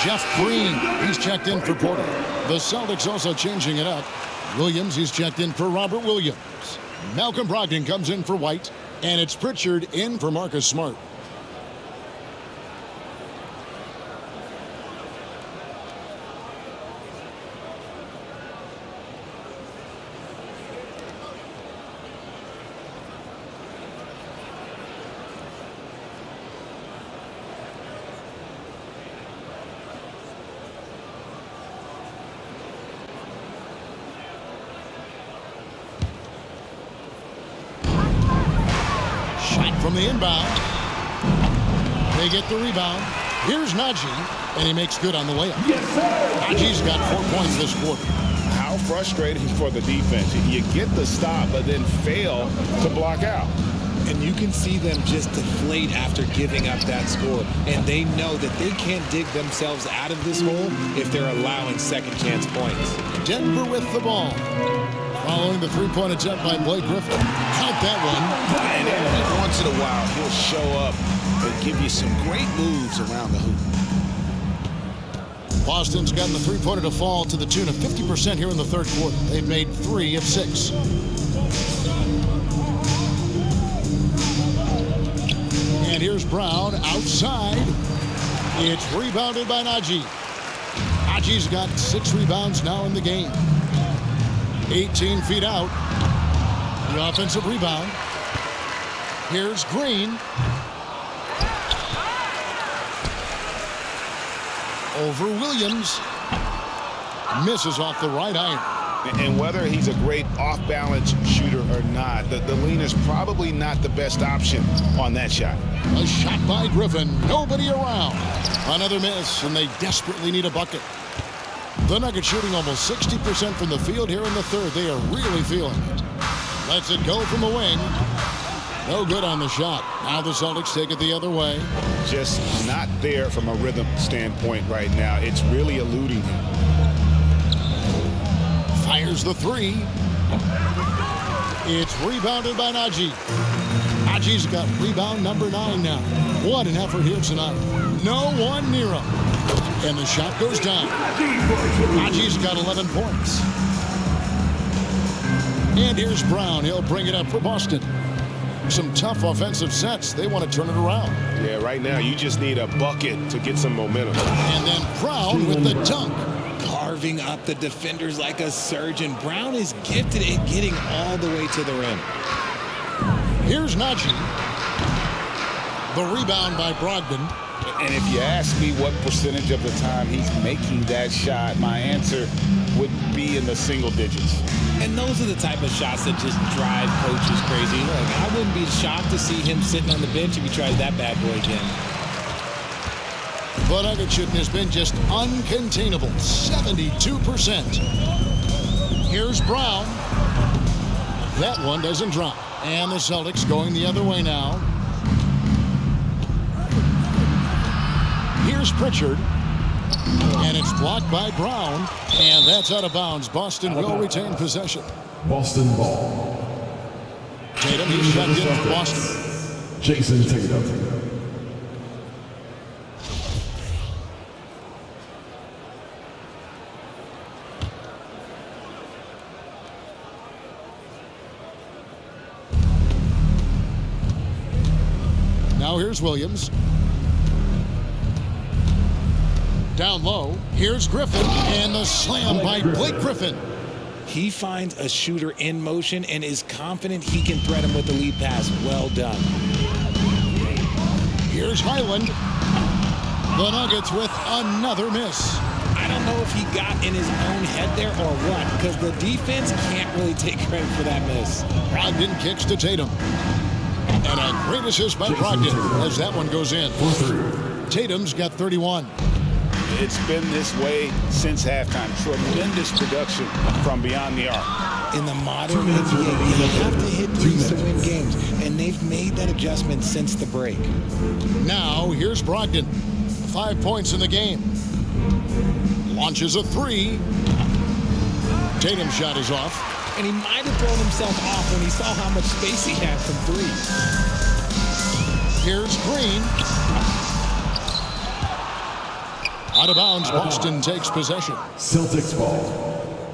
Jeff Green, he's checked in for Porter. The Celtics also changing it up. Williams, he's checked in for Robert Williams. Malcolm Brogdon comes in for White. And it's Pritchard in for Marcus Smart. From the inbound. They get the rebound. Here's Najee, and he makes good on the layup. Yes, Najee's got 4 points this quarter. How frustrating for the defense. You get the stop, but then fail to block out. And you can see them just deflate after giving up that score. And they know that they can't dig themselves out of this hole if they're allowing second chance points. Denver with the ball. Following the three-point attempt by Blake Griffin. Count that one. And every once in a while, he'll show up and give you some great moves around the hoop. Boston's gotten the three-pointer to fall to the tune of 50% here in the third quarter. They've made 3 of 6. And here's Brown outside. It's rebounded by Najee. Najee's got 6 rebounds now in the game. 18 feet out. The offensive rebound. Here's Green. Over Williams. Misses off the right iron. And whether he's a great off-balance shooter or not, the lean is probably not the best option on that shot. A shot by Griffin. Nobody around. Another miss, and they desperately need a bucket. The Nuggets shooting almost 60% from the field here in the third. They are really feeling it. Lets it go from the wing. No good on the shot. Now the Celtics take it the other way. Just not there from a rhythm standpoint right now. It's really eluding him. Fires the 3. It's rebounded by Najee. Najee's got rebound number 9 now. What an effort here tonight. No one near him. And the shot goes down. Najee's got 11 points. And here's Brown. He'll bring it up for Boston. Some tough offensive sets. They want to turn it around. Yeah, right now you just need a bucket to get some momentum. And then Brown with the dunk. Carving up the defenders like a surgeon. Brown is gifted at getting all the way to the rim. Here's Najee. The rebound by Brogdon. And if you ask me what percentage of the time he's making that shot, my answer would be in the single digits. And those are the type of shots that just drive coaches crazy. Look, I wouldn't be shocked to see him sitting on the bench if he tries that bad boy again. The Nuggets shooting has been just uncontainable, 72%. Here's Brown. That one doesn't drop. And the Celtics going the other way now. Here's Pritchard. And it's blocked by Brown. And that's out of bounds. Boston will retain possession. Boston ball. Tatum, he's checked in for Boston. Jayson Tatum. Now here's Williams. Down low. Here's Griffin. And the slam by Blake Griffin. He finds a shooter in motion and is confident he can threat him with the lead pass. Well done. Here's Highland. The Nuggets with another miss. I don't know if he got in his own head there or what, because the defense can't really take credit for that miss. Brogdon kicks to Tatum. And a great assist by Brogdon as that one goes in. Tatum's got 31. It's been this way since halftime. Tremendous production from beyond the arc. In the modern NBA, you have to hit threes to win games, and they've made that adjustment since the break. Now, here's Brogdon. 5 points in the game. Launches a three. Tatum's shot is off. And he might have thrown himself off when he saw how much space he had from three. Here's Green. Out of bounds, Boston takes possession. Celtics ball.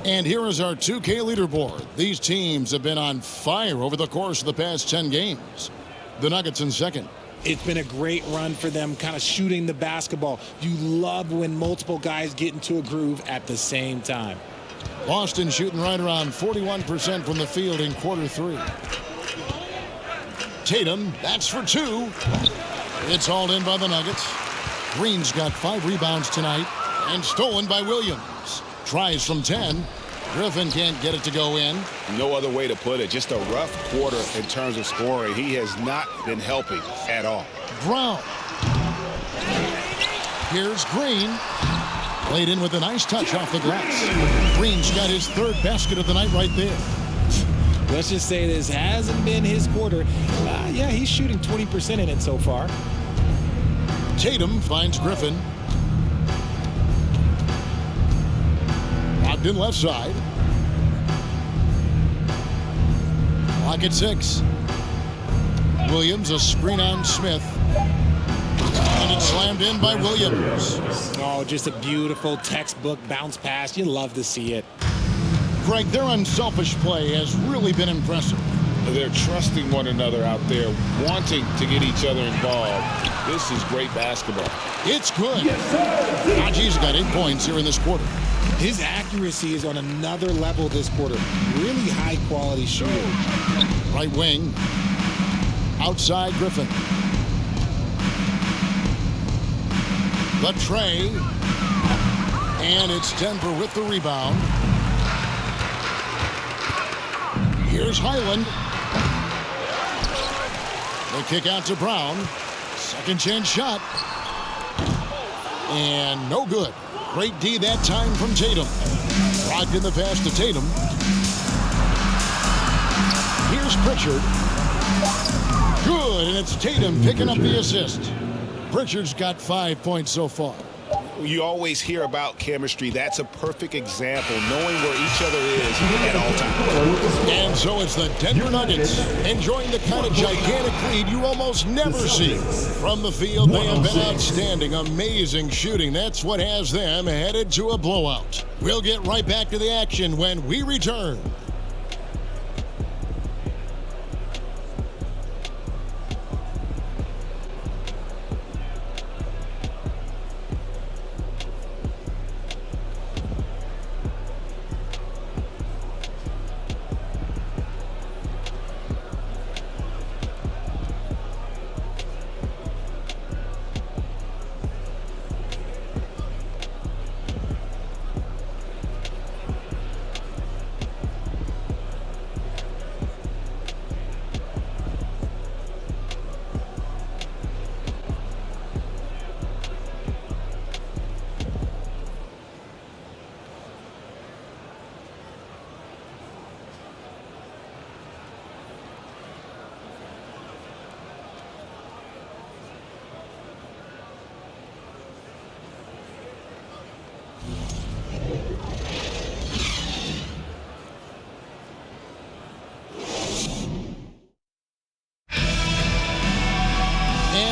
And here is our 2K leaderboard. These teams have been on fire over the course of the past 10 games. The Nuggets in second. It's been a great run for them, kind of shooting the basketball. You love when multiple guys get into a groove at the same time. Boston shooting right around 41% from the field in quarter three. Tatum, that's for two. It's hauled in by the Nuggets. Green's got 5 rebounds tonight and stolen by Williams. Tries from 10. Griffin can't get it to go in. No other way to put it. Just a rough quarter in terms of scoring. He has not been helping at all. Brown. Here's Green. Played in with a nice touch off the glass. Green's got his 3rd basket of the night right there. Let's just say this hasn't been his quarter. Yeah, he's shooting 20% in it so far. Tatum finds Griffin. Brogdon left side. Clock at 6. Williams, a screen on Smith. And it's slammed in by Williams. Oh, just a beautiful textbook bounce pass. You love to see it. Greg, their unselfish play has really been impressive. They're trusting one another out there, wanting to get each other involved. This is great basketball. It's good. Haji's got 8 points here in this quarter. His accuracy is on another level this quarter. Really high-quality shooter. Right wing. Outside Griffin. The tray. And it's Denver with the rebound. Here's Highland. The kick out to Brown. Second chance shot. And no good. Great D that time from Tatum. Brogdon the pass to Tatum. Here's Pritchard. Good, and it's Tatum picking up the assist. Pritchard's got 5 points so far. You always hear about chemistry. That's a perfect example, knowing where each other is at all times. And so it's the Denver Nuggets enjoying the kind of gigantic lead you almost never see. From the field, they have been outstanding. Amazing shooting. That's what has them headed to a blowout. We'll get right back to the action when we return.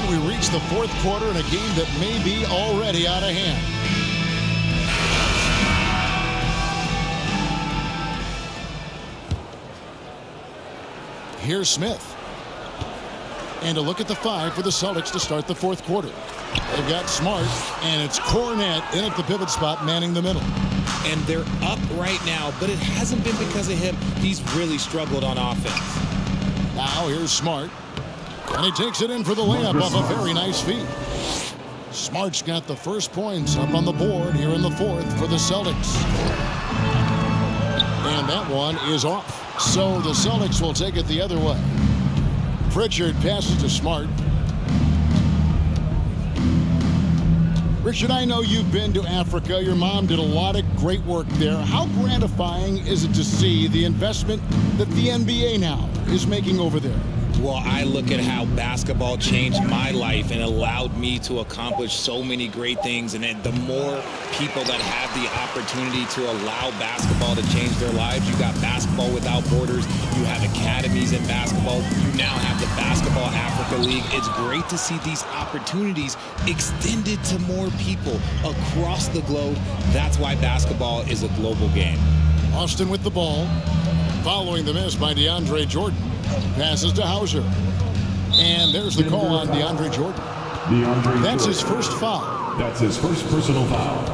And we reach the fourth quarter in a game that may be already out of hand. Here's Smith. And a look at the 5 for the Celtics to start the fourth quarter. They've got Smart, and it's Cornette in at the pivot spot, manning the middle. And they're up right now, but it hasn't been because of him. He's really struggled on offense. Now here's Smart. And he takes it in for the layup off a very nice feed. Smart's got the first points up on the board here in the fourth for the Celtics. And that one is off. So the Celtics will take it the other way. Pritchard passes to Smart. Richard, I know you've been to Africa. Your mom did a lot of great work there. How gratifying is it to see the investment that the NBA now is making over there? Well, I look at how basketball changed my life and allowed me to accomplish so many great things. And the more people that have the opportunity to allow basketball to change their lives, you got Basketball Without Borders, you have academies in basketball, you now have the Basketball Africa League. It's great to see these opportunities extended to more people across the globe. That's why basketball is a global game. Austin with the ball, following the miss by DeAndre Jordan. Passes to Hauser. And there's the call on DeAndre Jordan. That's his first foul. That's his first personal foul.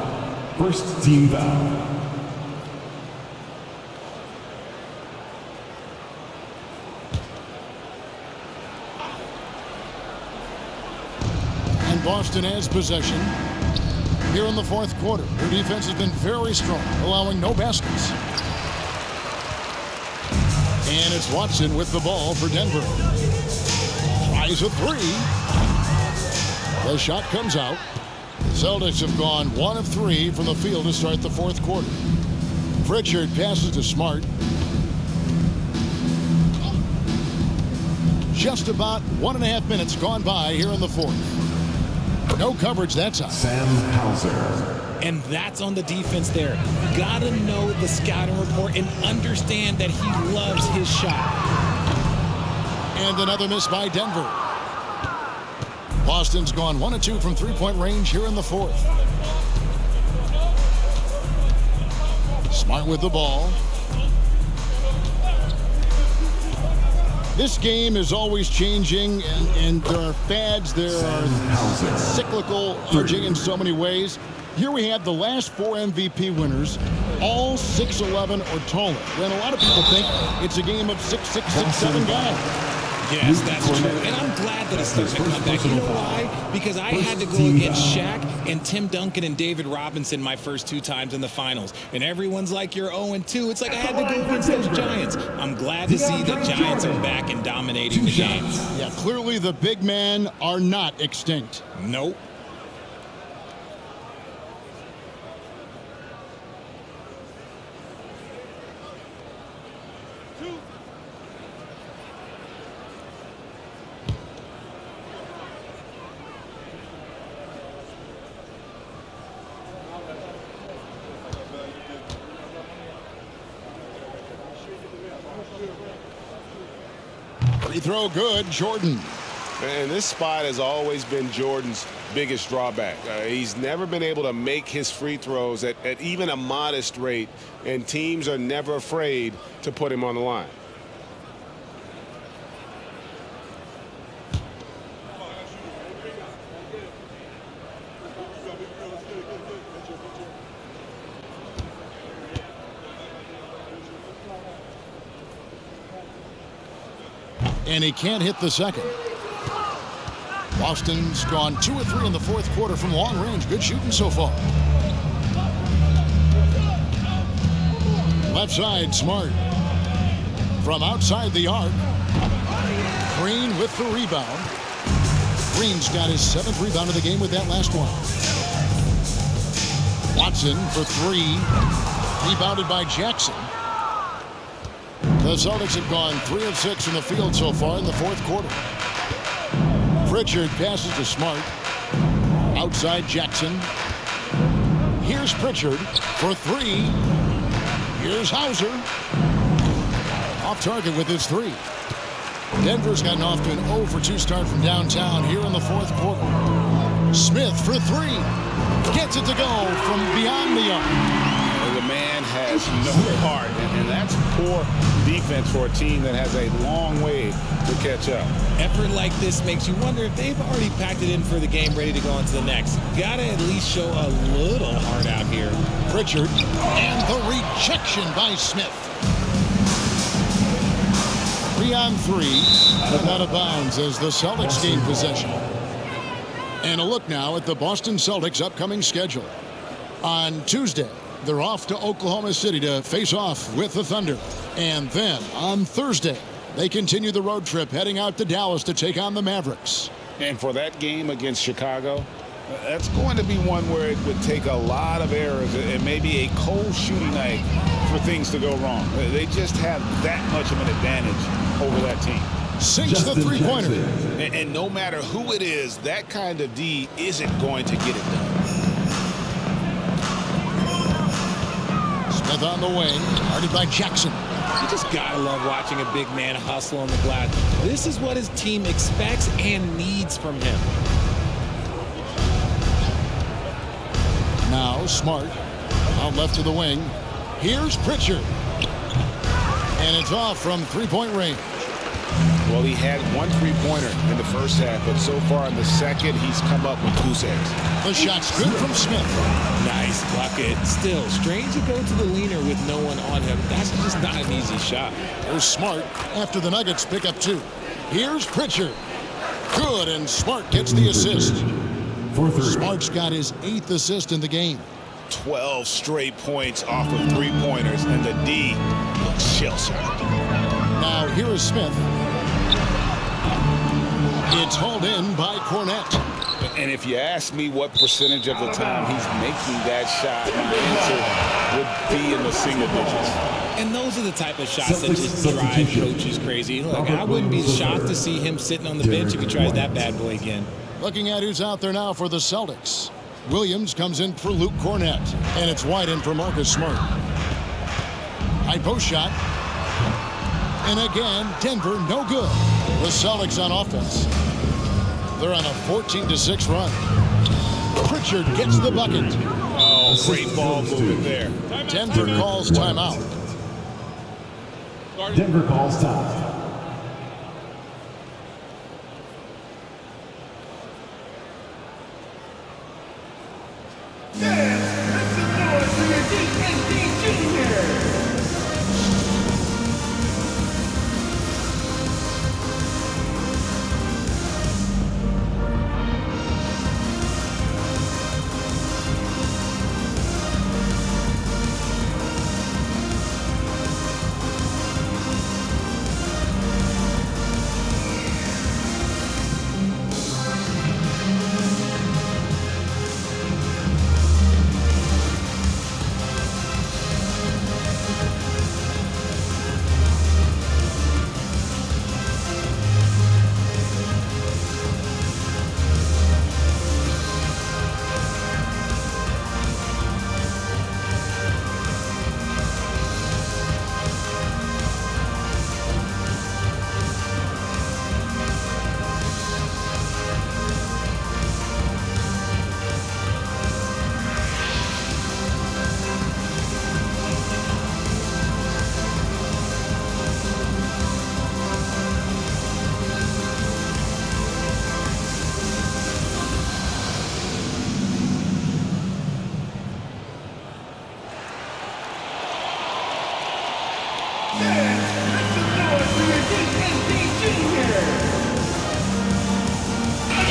First team foul. And Boston has possession here in the fourth quarter. Their defense has been very strong, allowing no baskets. And it's Watson with the ball for Denver. Tries a three. The shot comes out. The Celtics have gone 1 of 3 from the field to start the fourth quarter. Pritchard passes to Smart. Just about 1.5 minutes gone by here in the fourth. No coverage that time. Sam Hauser. And that's on the defense there. Gotta know the scouting report and understand that he loves his shot. And another miss by Denver. Boston's gone 1 of 2 from three-point range here in the fourth. Smart with the ball. This game is always changing, and there are fads, there are cyclical, RJ, in so many ways. Here we have the last 4 MVP winners, all 6'11" or taller. When a lot of people think it's a game of 6'6", 6'7" guys. Yes, that's true. And I'm glad that it's starting to come back. You know why? Because I had to go against Shaq and Tim Duncan and David Robinson my first 2 times in the finals. And everyone's like, you're 0-2. It's like I had to go against those Giants. I'm glad to see the Giants are back and dominating the games. Yeah, clearly the big men are not extinct. Nope. Free throw good, Jordan. And this spot has always been Jordan's biggest drawback. He's never been able to make his free throws at even a modest rate, and teams are never afraid to put him on the line. And he can't hit the second. Boston's gone 2 of 3 in the fourth quarter from long range. Good shooting so far. Left side, Smart. From outside the arc. Green with the rebound. Green's got his 7th rebound of the game with that last one. Watson for 3. Rebounded by Jackson. The Celtics have gone 3 of 6 from the field so far in the fourth quarter. Pritchard passes to Smart. Outside Jackson. Here's Pritchard for 3. Here's Hauser. Off target with his 3. Denver's gotten off to an 0 for 2 start from downtown here in the fourth quarter. Smith for 3. Gets it to go from beyond the arc. The man has no heart, and that's poor defense for a team that has a long way to catch up. Effort like this makes you wonder if they've already packed it in for the game, ready to go on to the next. Gotta at least show a little heart out here. Pritchard, and the rejection by Smith. 3 on 3, but out of bounds as the Celtics gain possession. And a look now at the Boston Celtics' upcoming schedule. On Tuesday, they're off to Oklahoma City to face off with the Thunder. And then on Thursday, they continue the road trip heading out to Dallas to take on the Mavericks. And for that game against Chicago, that's going to be one where it would take a lot of errors and maybe a cold shooting night for things to go wrong. They just have that much of an advantage over that team. Sinks the three-pointer. And no matter who it is, that kind of D isn't going to get it done. Smith on the wing, guarded by Jackson. You just gotta love watching a big man hustle on the glass. This is what his team expects and needs from him. Now Smart, out left to the wing. Here's Pritchard. And it's off from three-point range. Well, he had 1 3-pointer in the first half, but so far in the second, he's come up with goose eggs. The shot's good from Smith. Nice bucket. Still, strange to go to the leaner with no one on him. That's just not an easy shot. There's Smart after the Nuggets pick up 2. Here's Pritchard. Good, and Smart gets the assist. Smart's got his 8th assist in the game. 12 straight points off of 3-pointers, and the D looks shell-shocked. Now here is Smith. It's hauled in by Cornette. And if you ask me what percentage of the time he's making that shot, my answer would be in the single digits. And those are the type of shots that just drive coaches crazy. Look, I wouldn't be shocked to see him sitting on the bench if he tries that bad boy again. Looking at who's out there now for the Celtics. Williams comes in for Luke Cornette. And it's wide in for Marcus Smart. High post shot. And again, Denver no good. The Celtics on offense. They're on a 14-6 run. Pritchard gets the bucket. Oh, great ball movement there. Denver calls timeout. Denver calls time.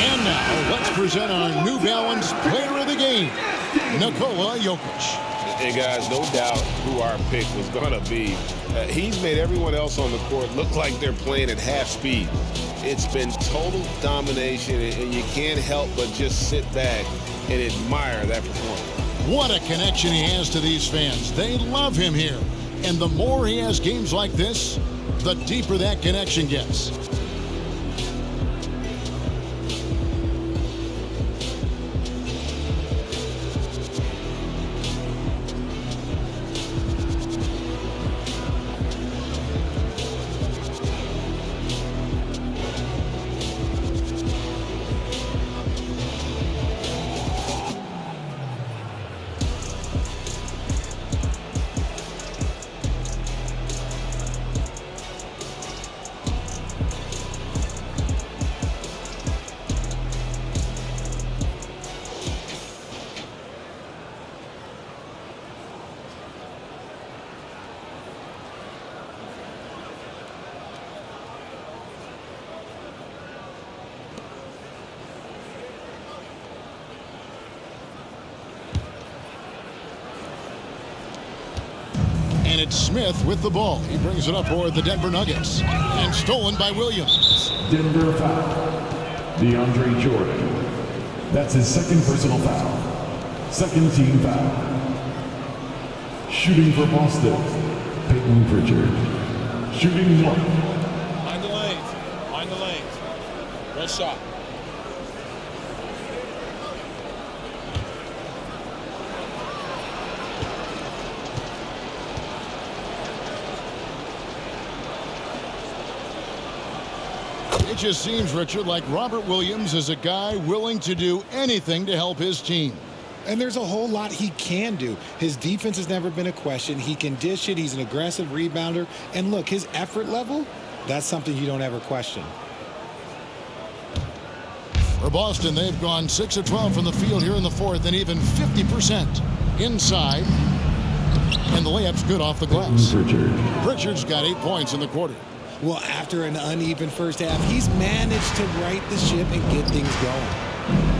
And now, let's present our New Balance Player of the Game, Nikola Jokic. Hey, guys, no doubt who our pick was going to be. He's made everyone else on the court look like they're playing at half speed. It's been total domination, and you can't help but just sit back and admire that performance. What a connection he has to these fans. They love him here. And the more he has games like this, the deeper that connection gets. And it's Smith with the ball. He brings it up for the Denver Nuggets. And stolen by Williams. Denver foul. DeAndre Jordan. That's his second personal foul. Second team foul. Shooting for Boston, Peyton Pritchard. Shooting one. Mind the lanes. Mind the lanes. Red shot. It just seems, Richard, like Robert Williams is a guy willing to do anything to help his team. And there's a whole lot he can do. His defense has never been a question. He can dish it. He's an aggressive rebounder. And look, his effort level, that's something you don't ever question. For Boston, they've gone 6 of 12 from the field here in the fourth and even 50% inside. And the layup's good off the glass. Pritchard's got 8 points in the quarter. Well, after an uneven first half, he's managed to right the ship and get things going.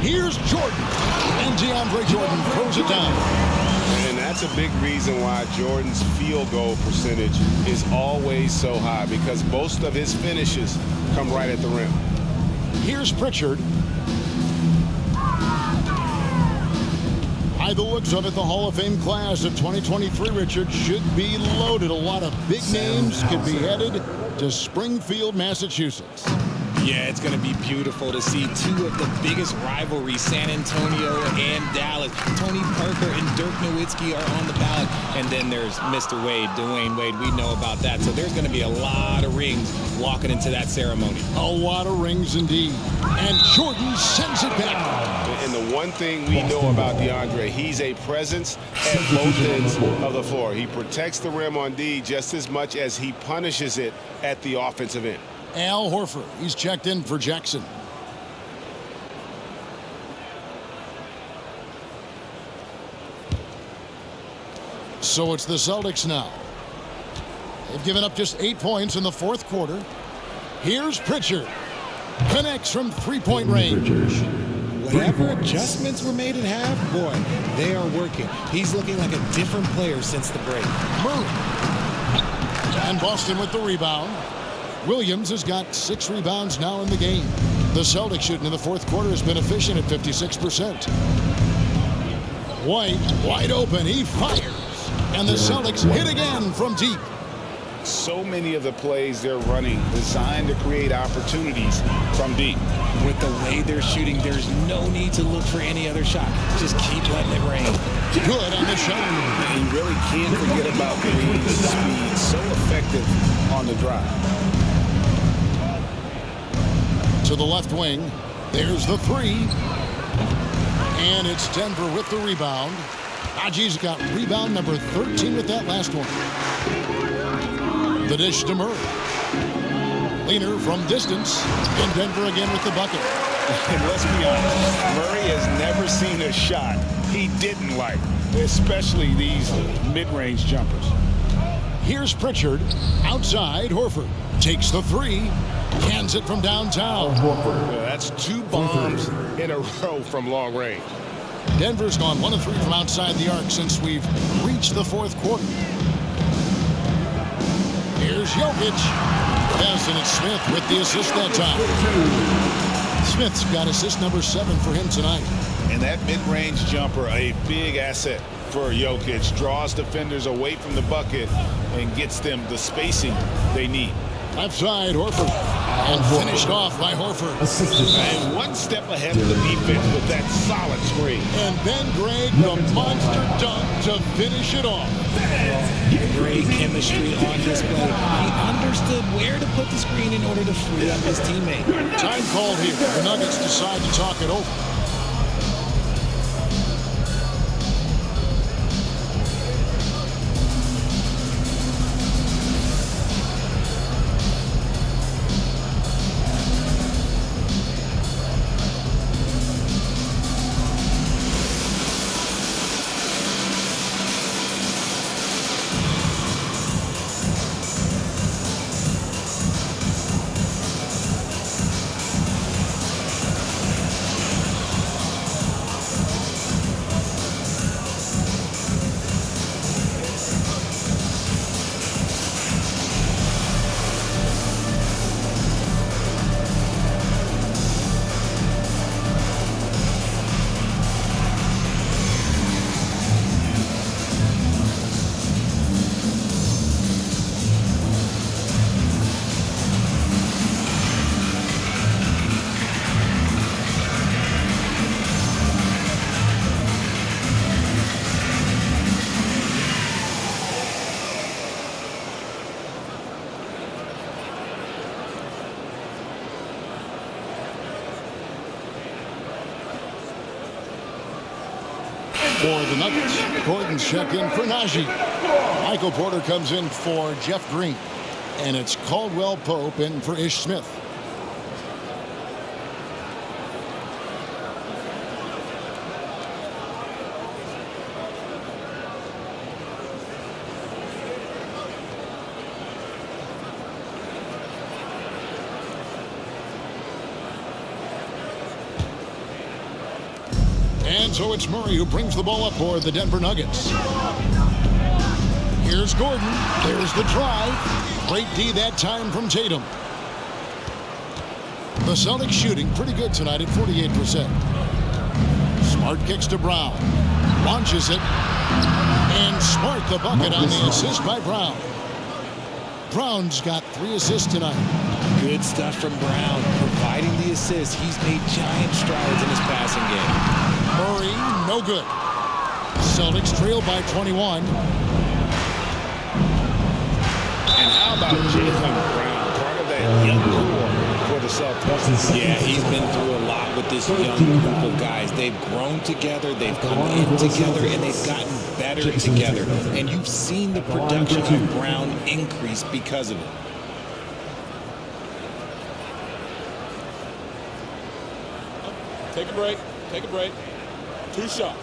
Here's Jordan. And DeAndre Jordan throws it down. And that's a big reason why Jordan's field goal percentage is always so high, because most of his finishes come right at the rim. Here's Pritchard. By the looks of it, the Hall of Fame class of 2023, Richard, should be loaded. A lot of big names could be headed to Springfield, Massachusetts. Yeah, it's going to be beautiful to see two of the biggest rivalries, San Antonio and Dallas. Tony Parker and Dirk Nowitzki are on the ballot. And then there's Mr. Wade, Dwayne Wade. We know about that. So there's going to be a lot of rings walking into that ceremony. A lot of rings indeed. And Jordan sends it back. And the one thing we know about DeAndre, he's a presence at both ends of the floor. He protects the rim on D just as much as he punishes it at the offensive end. Al Horford, he's checked in for Jackson. So it's the Celtics now. They've given up just 8 points in the fourth quarter. Here's Pritchard. Connects from three-point range. Whatever adjustments were made at half, boy, they are working. He's looking like a different player since the break. Murray. And Boston with the rebound. Williams has got 6 rebounds now in the game. The Celtics shooting in the fourth quarter has been efficient at 56%. White, wide open, he fires. And the Celtics hit again from deep. So many of the plays they're running designed to create opportunities from deep. With the way they're shooting, there's no need to look for any other shot. Just keep letting it rain. Good on the shot. You really can't forget about Green's speed. So effective on the drive. To the left wing. There's the three. And it's Denver with the rebound. Haji's got rebound number 13 with that last one. The dish to Murray. Leaner from distance. And Denver again with the bucket. And let's be honest, Murray has never seen a shot he didn't like, especially these mid-range jumpers. Here's Pritchard. Outside, Horford takes the three. Cans it from downtown. That's 2 bombs in a row from long range. Denver's gone 1 of 3 from outside the arc since we've reached the fourth quarter. Here's Jokic. Yes, and it's Smith with the assist that time. Smith's got assist number 7 for him tonight. And that mid-range jumper, a big asset for Jokic. Draws defenders away from the bucket and gets them the spacing they need. Left side, Horford. And finished off by Horford. And 1 step ahead of the defense with that solid screen. And then Greg, the monster dunk to finish it off. Great chemistry on display. He understood where to put the screen in order to free up his teammate. Time called here. The Nuggets decide to talk it over. For the Nuggets, Gordon's check in for Najee. Michael Porter comes in for Jeff Green. And it's Caldwell Pope in for Ish Smith. And so it's Murray who brings the ball up for the Denver Nuggets. Here's Gordon. There's the drive. Great D that time from Tatum. The Celtics shooting pretty good tonight at 48%. Smart kicks to Brown. Launches it. And Smart the bucket on the assist by Brown. Brown's got 3 assists tonight. Good stuff from Brown. Providing the assist, he's made giant strides in his passing game. Murray, no good. Celtics trail by 21. And how about Jayson Brown, part of that young core for the Celtics? Yeah, he's been through a lot with this young group of guys. They've grown together, they've come in together, and they've gotten better together. And you've seen the production of Brown increase because of it. Take a break. Take a break. 2 shots.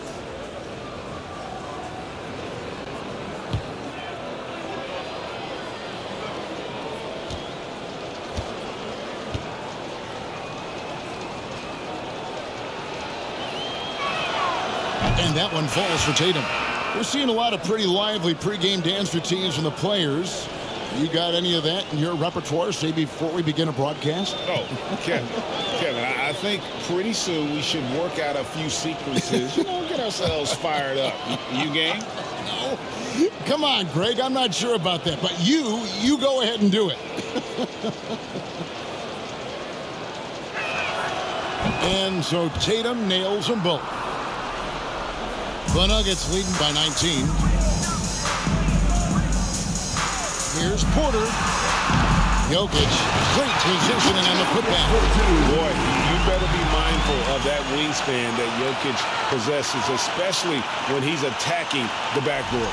And that one falls for Tatum. We're seeing a lot of pretty lively pregame dance routines from the players. You got any of that in your repertoire, say, before we begin a broadcast? Oh, Kevin, I think pretty soon we should work out a few sequences, get ourselves fired up. You game? No. Come on, Greg, I'm not sure about that, but you go ahead and do it. And so Tatum nails them both. The Nuggets leading by 19. Here's Porter. Jokic, great positioning on the putback. Boy, you better be mindful of that wingspan that Jokic possesses, especially when he's attacking the backboard.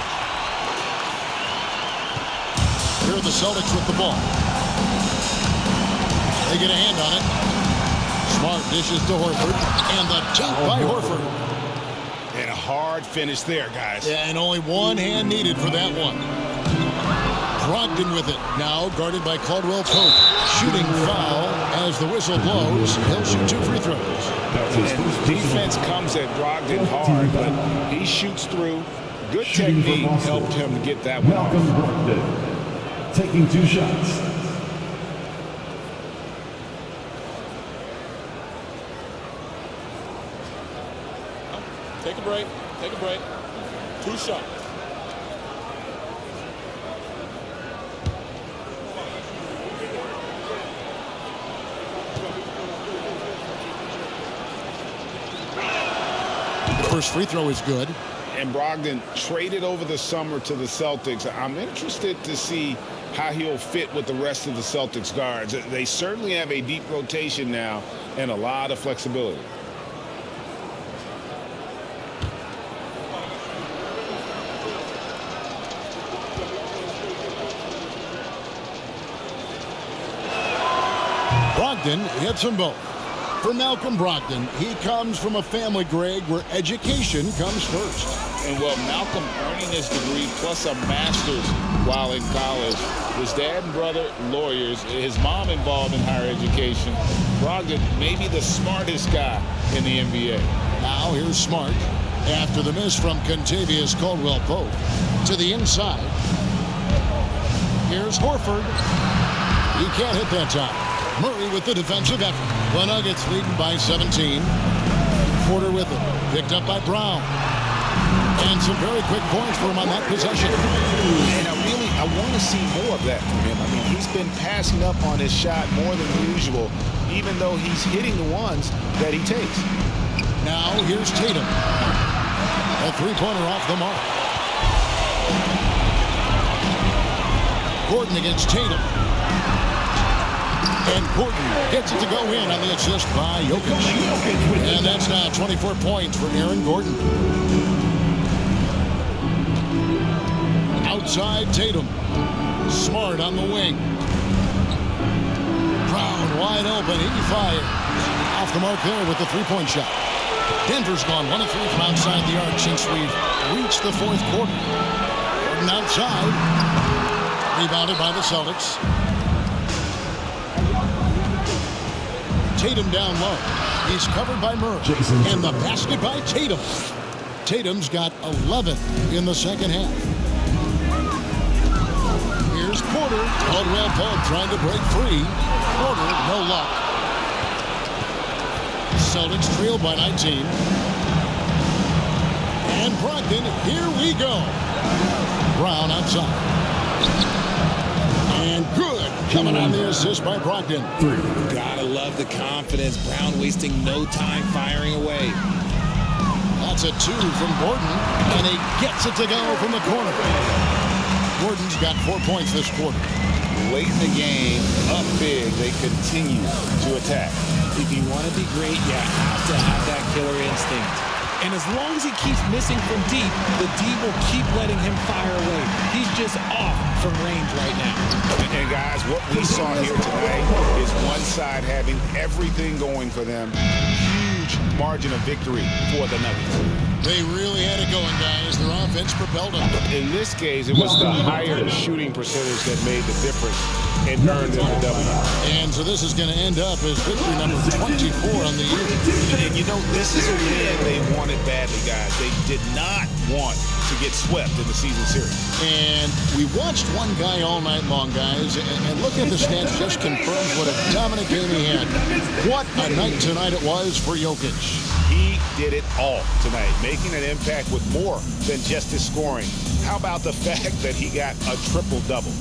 Here are the Celtics with the ball. They get a hand on it. Smart dishes to Horford. And the dunk by Horford. And a hard finish there, guys. Yeah, and only one hand needed for that one. Brogdon with it. Now guarded by Caldwell Pope. Shooting foul as the whistle blows. He'll shoot 2 free throws. And defense comes at Brogdon hard, but he shoots through. Good technique helped him to get that one off. Brogdon taking 2 shots. Take a break. Take a break. 2 shots. First free throw is good. And Brogdon traded over the summer to the Celtics. I'm interested to see how he'll fit with the rest of the Celtics guards. They certainly have a deep rotation now and a lot of flexibility. Brogdon hits them both. For Malcolm Brogdon, he comes from a family, Greg, where education comes first. And well, Malcolm earning his degree plus a master's while in college. His dad and brother, lawyers. His mom involved in higher education. Brogdon may be the smartest guy in the NBA. Now here's Smart. After the miss from Contavious Caldwell Pope. To the inside. Here's Horford. He can't hit that time. Murray with the defensive effort. The Nuggets leading by 17. Porter with it. Picked up by Brown. And some very quick points for him on that possession. And I want to see more of that from him. I mean, he's been passing up on his shot more than usual, even though he's hitting the ones that he takes. Now here's Tatum. A three-pointer off the mark. Gordon against Tatum. And Gordon gets it to go in on the assist by Jokic. And that's now 24 points for Aaron Gordon. outside, Tatum. Smart on the wing. Brown wide open. He fires. Off the mark there with the three-point shot. Denver's gone 1 of 3 from outside the arc since we've reached the fourth quarter. Gordon outside. Rebounded by the Celtics. Tatum down low. He's covered by Murray. And the basket by Tatum. Tatum's got 11 in the second half. Here's Porter. Caldwell Pope trying to break free. Porter, no luck. Celtics trail by 19. And Brogdon, here we go. Brown outside. And good. Coming on the assist by Brogdon. Gotta love the confidence. Brown wasting no time firing away. That's a 2 from Gordon, and he gets it to go from the corner. Gordon's got 4 points this quarter. Late in the game, up big, they continue to attack. If you want to be great, you have to have that killer instinct. And as long as he keeps missing from deep, the D will keep letting him fire away. He's just off from range right now. And guys, what we saw here tonight is one side having everything going for them. Huge margin of victory for the Nuggets. They really had it going, guys. Their offense propelled them. In this case, it was the higher shooting percentage that made the difference and earned them the W. And so this is going to end up as victory number 24 on the year. And you know, this is a win they wanted badly, guys. They did not want to get swept in the season series. And we watched one guy all night long, guys, and look at the stats, just confirms what a dominant game he had. What a night tonight it was for Jokic. He did it all tonight, making an impact with more than just his scoring. How about the fact that he got a triple-double?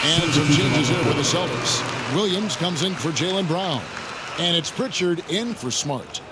And some changes here for the Celtics. Williams comes in for Jaylen Brown. And it's Pritchard in for Smart.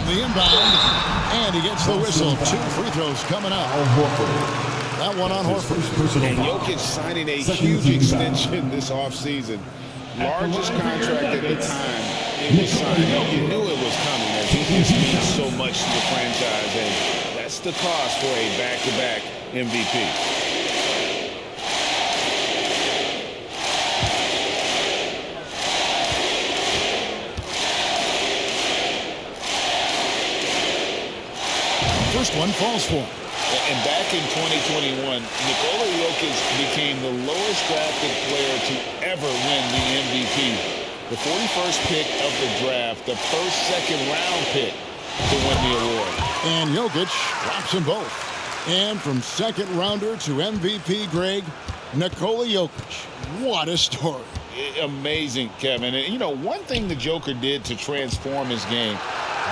The inbound, and he gets the whistle. 2 free throws coming up. That one on Horford. And Jokic signing a huge extension this offseason. Largest contract at the time it was signed. You knew it was coming, as he just means so much to the franchise, and that's the cost for a back-to-back MVP. First one falls for him. And back in 2021, Nikola Jokic became the lowest drafted player to ever win the MVP. The 41st pick of the draft, the first second-round pick to win the award. And Jokic drops them both. And from second-rounder to MVP, Greg, Nikola Jokic. What a story. Amazing, Kevin. And, you know, one thing the Joker did to transform his game,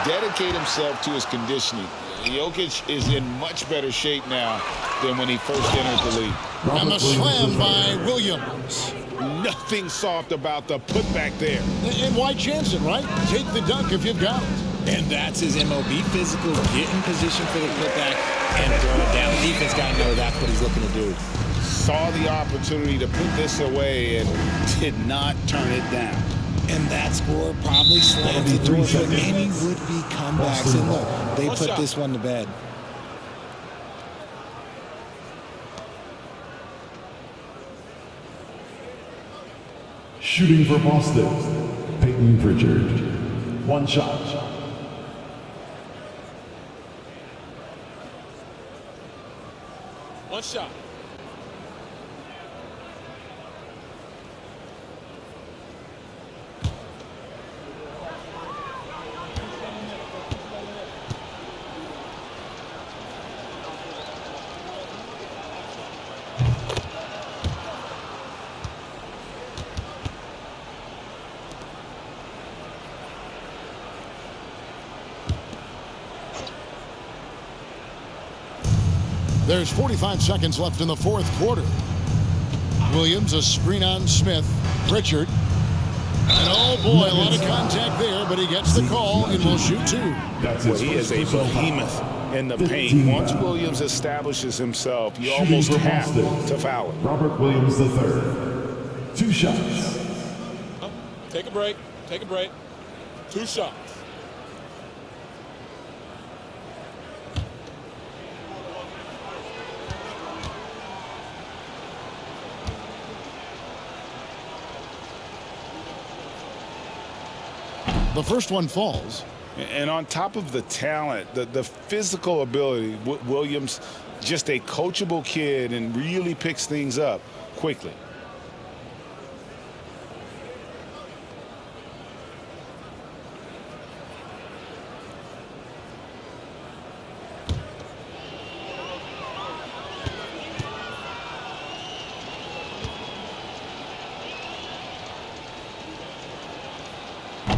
dedicate himself to his conditioning. Jokic is in much better shape now than when he first entered the league. And the slam by Williams. Nothing soft about the putback there. And why chance it, right? Take the dunk if you've got it. And that's his MO. Be physical, get in position for the putback, and throw it down. The defense got to know that's what he's looking to do. Saw the opportunity to put this away and did not turn it down. And that score probably slams the door for any would-be comebacks. And look, they put this one to bed. Shooting for Boston, Peyton Pritchard. One shot. One shot. There's 45 seconds left in the fourth quarter. Williams, a screen on Smith. Pritchard. And oh boy, a lot of contact there, but he gets the call and will shoot two. Well, he is a behemoth in the paint. Once Williams establishes himself, you almost have to foul him. Robert Williams III. 2 shots. Take a break. Take a break. 2 shots. The first one falls. And on top of the talent, the physical ability, Williams, just a coachable kid and really picks things up quickly.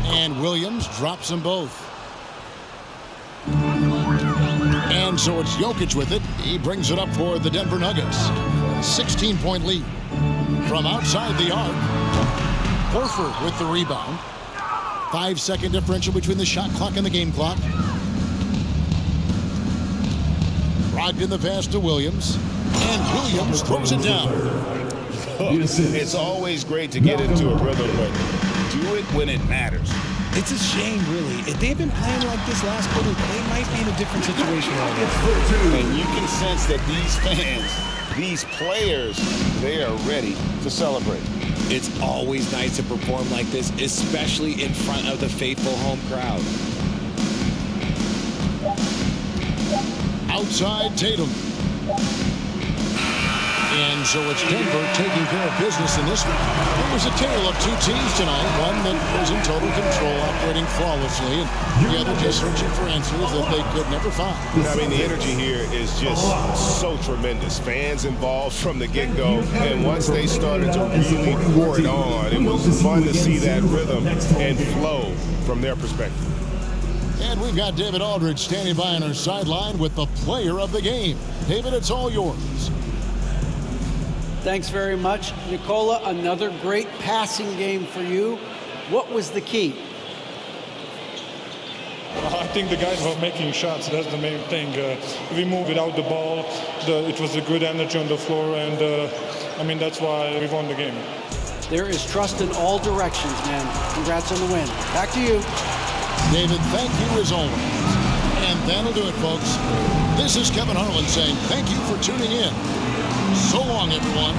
And Williams drops them both. And so it's Jokic with it. He brings it up for the Denver Nuggets. 16-point lead. From outside the arc, Horford with the rebound. 5-second differential between the shot clock and the game clock. Brogdon the pass to Williams. And Williams throws it down. It's always great to get into a rhythm, but do it when it matters. It's a shame, really. If they've been playing like this last quarter, they might be in a different situation right now. And you can sense that these fans, these players, they are ready to celebrate. It's always nice to perform like this, especially in front of the faithful home crowd. Outside Tatum. And so it's Denver taking care of business in this one. It was a tale of two teams tonight. One that was in total control, operating flawlessly, and the other just searching for answers that they could never find. I mean, the energy here is just so tremendous. Fans involved from the get-go, and once they started to really pour it on, it was fun to see that rhythm and flow from their perspective. And we've got David Aldridge standing by on our sideline with the player of the game. David, it's all yours. Thanks very much. Nicola, another great passing game for you. What was the key? I think the guys were making shots. That's the main thing. We moved without the ball. It was a good energy on the floor, and I mean, that's why we won the game. There is trust in all directions, man. Congrats on the win. Back to you. David, thank you as always. And that'll do it, folks. This is Kevin Harlan saying thank you for tuning in. So long, everyone.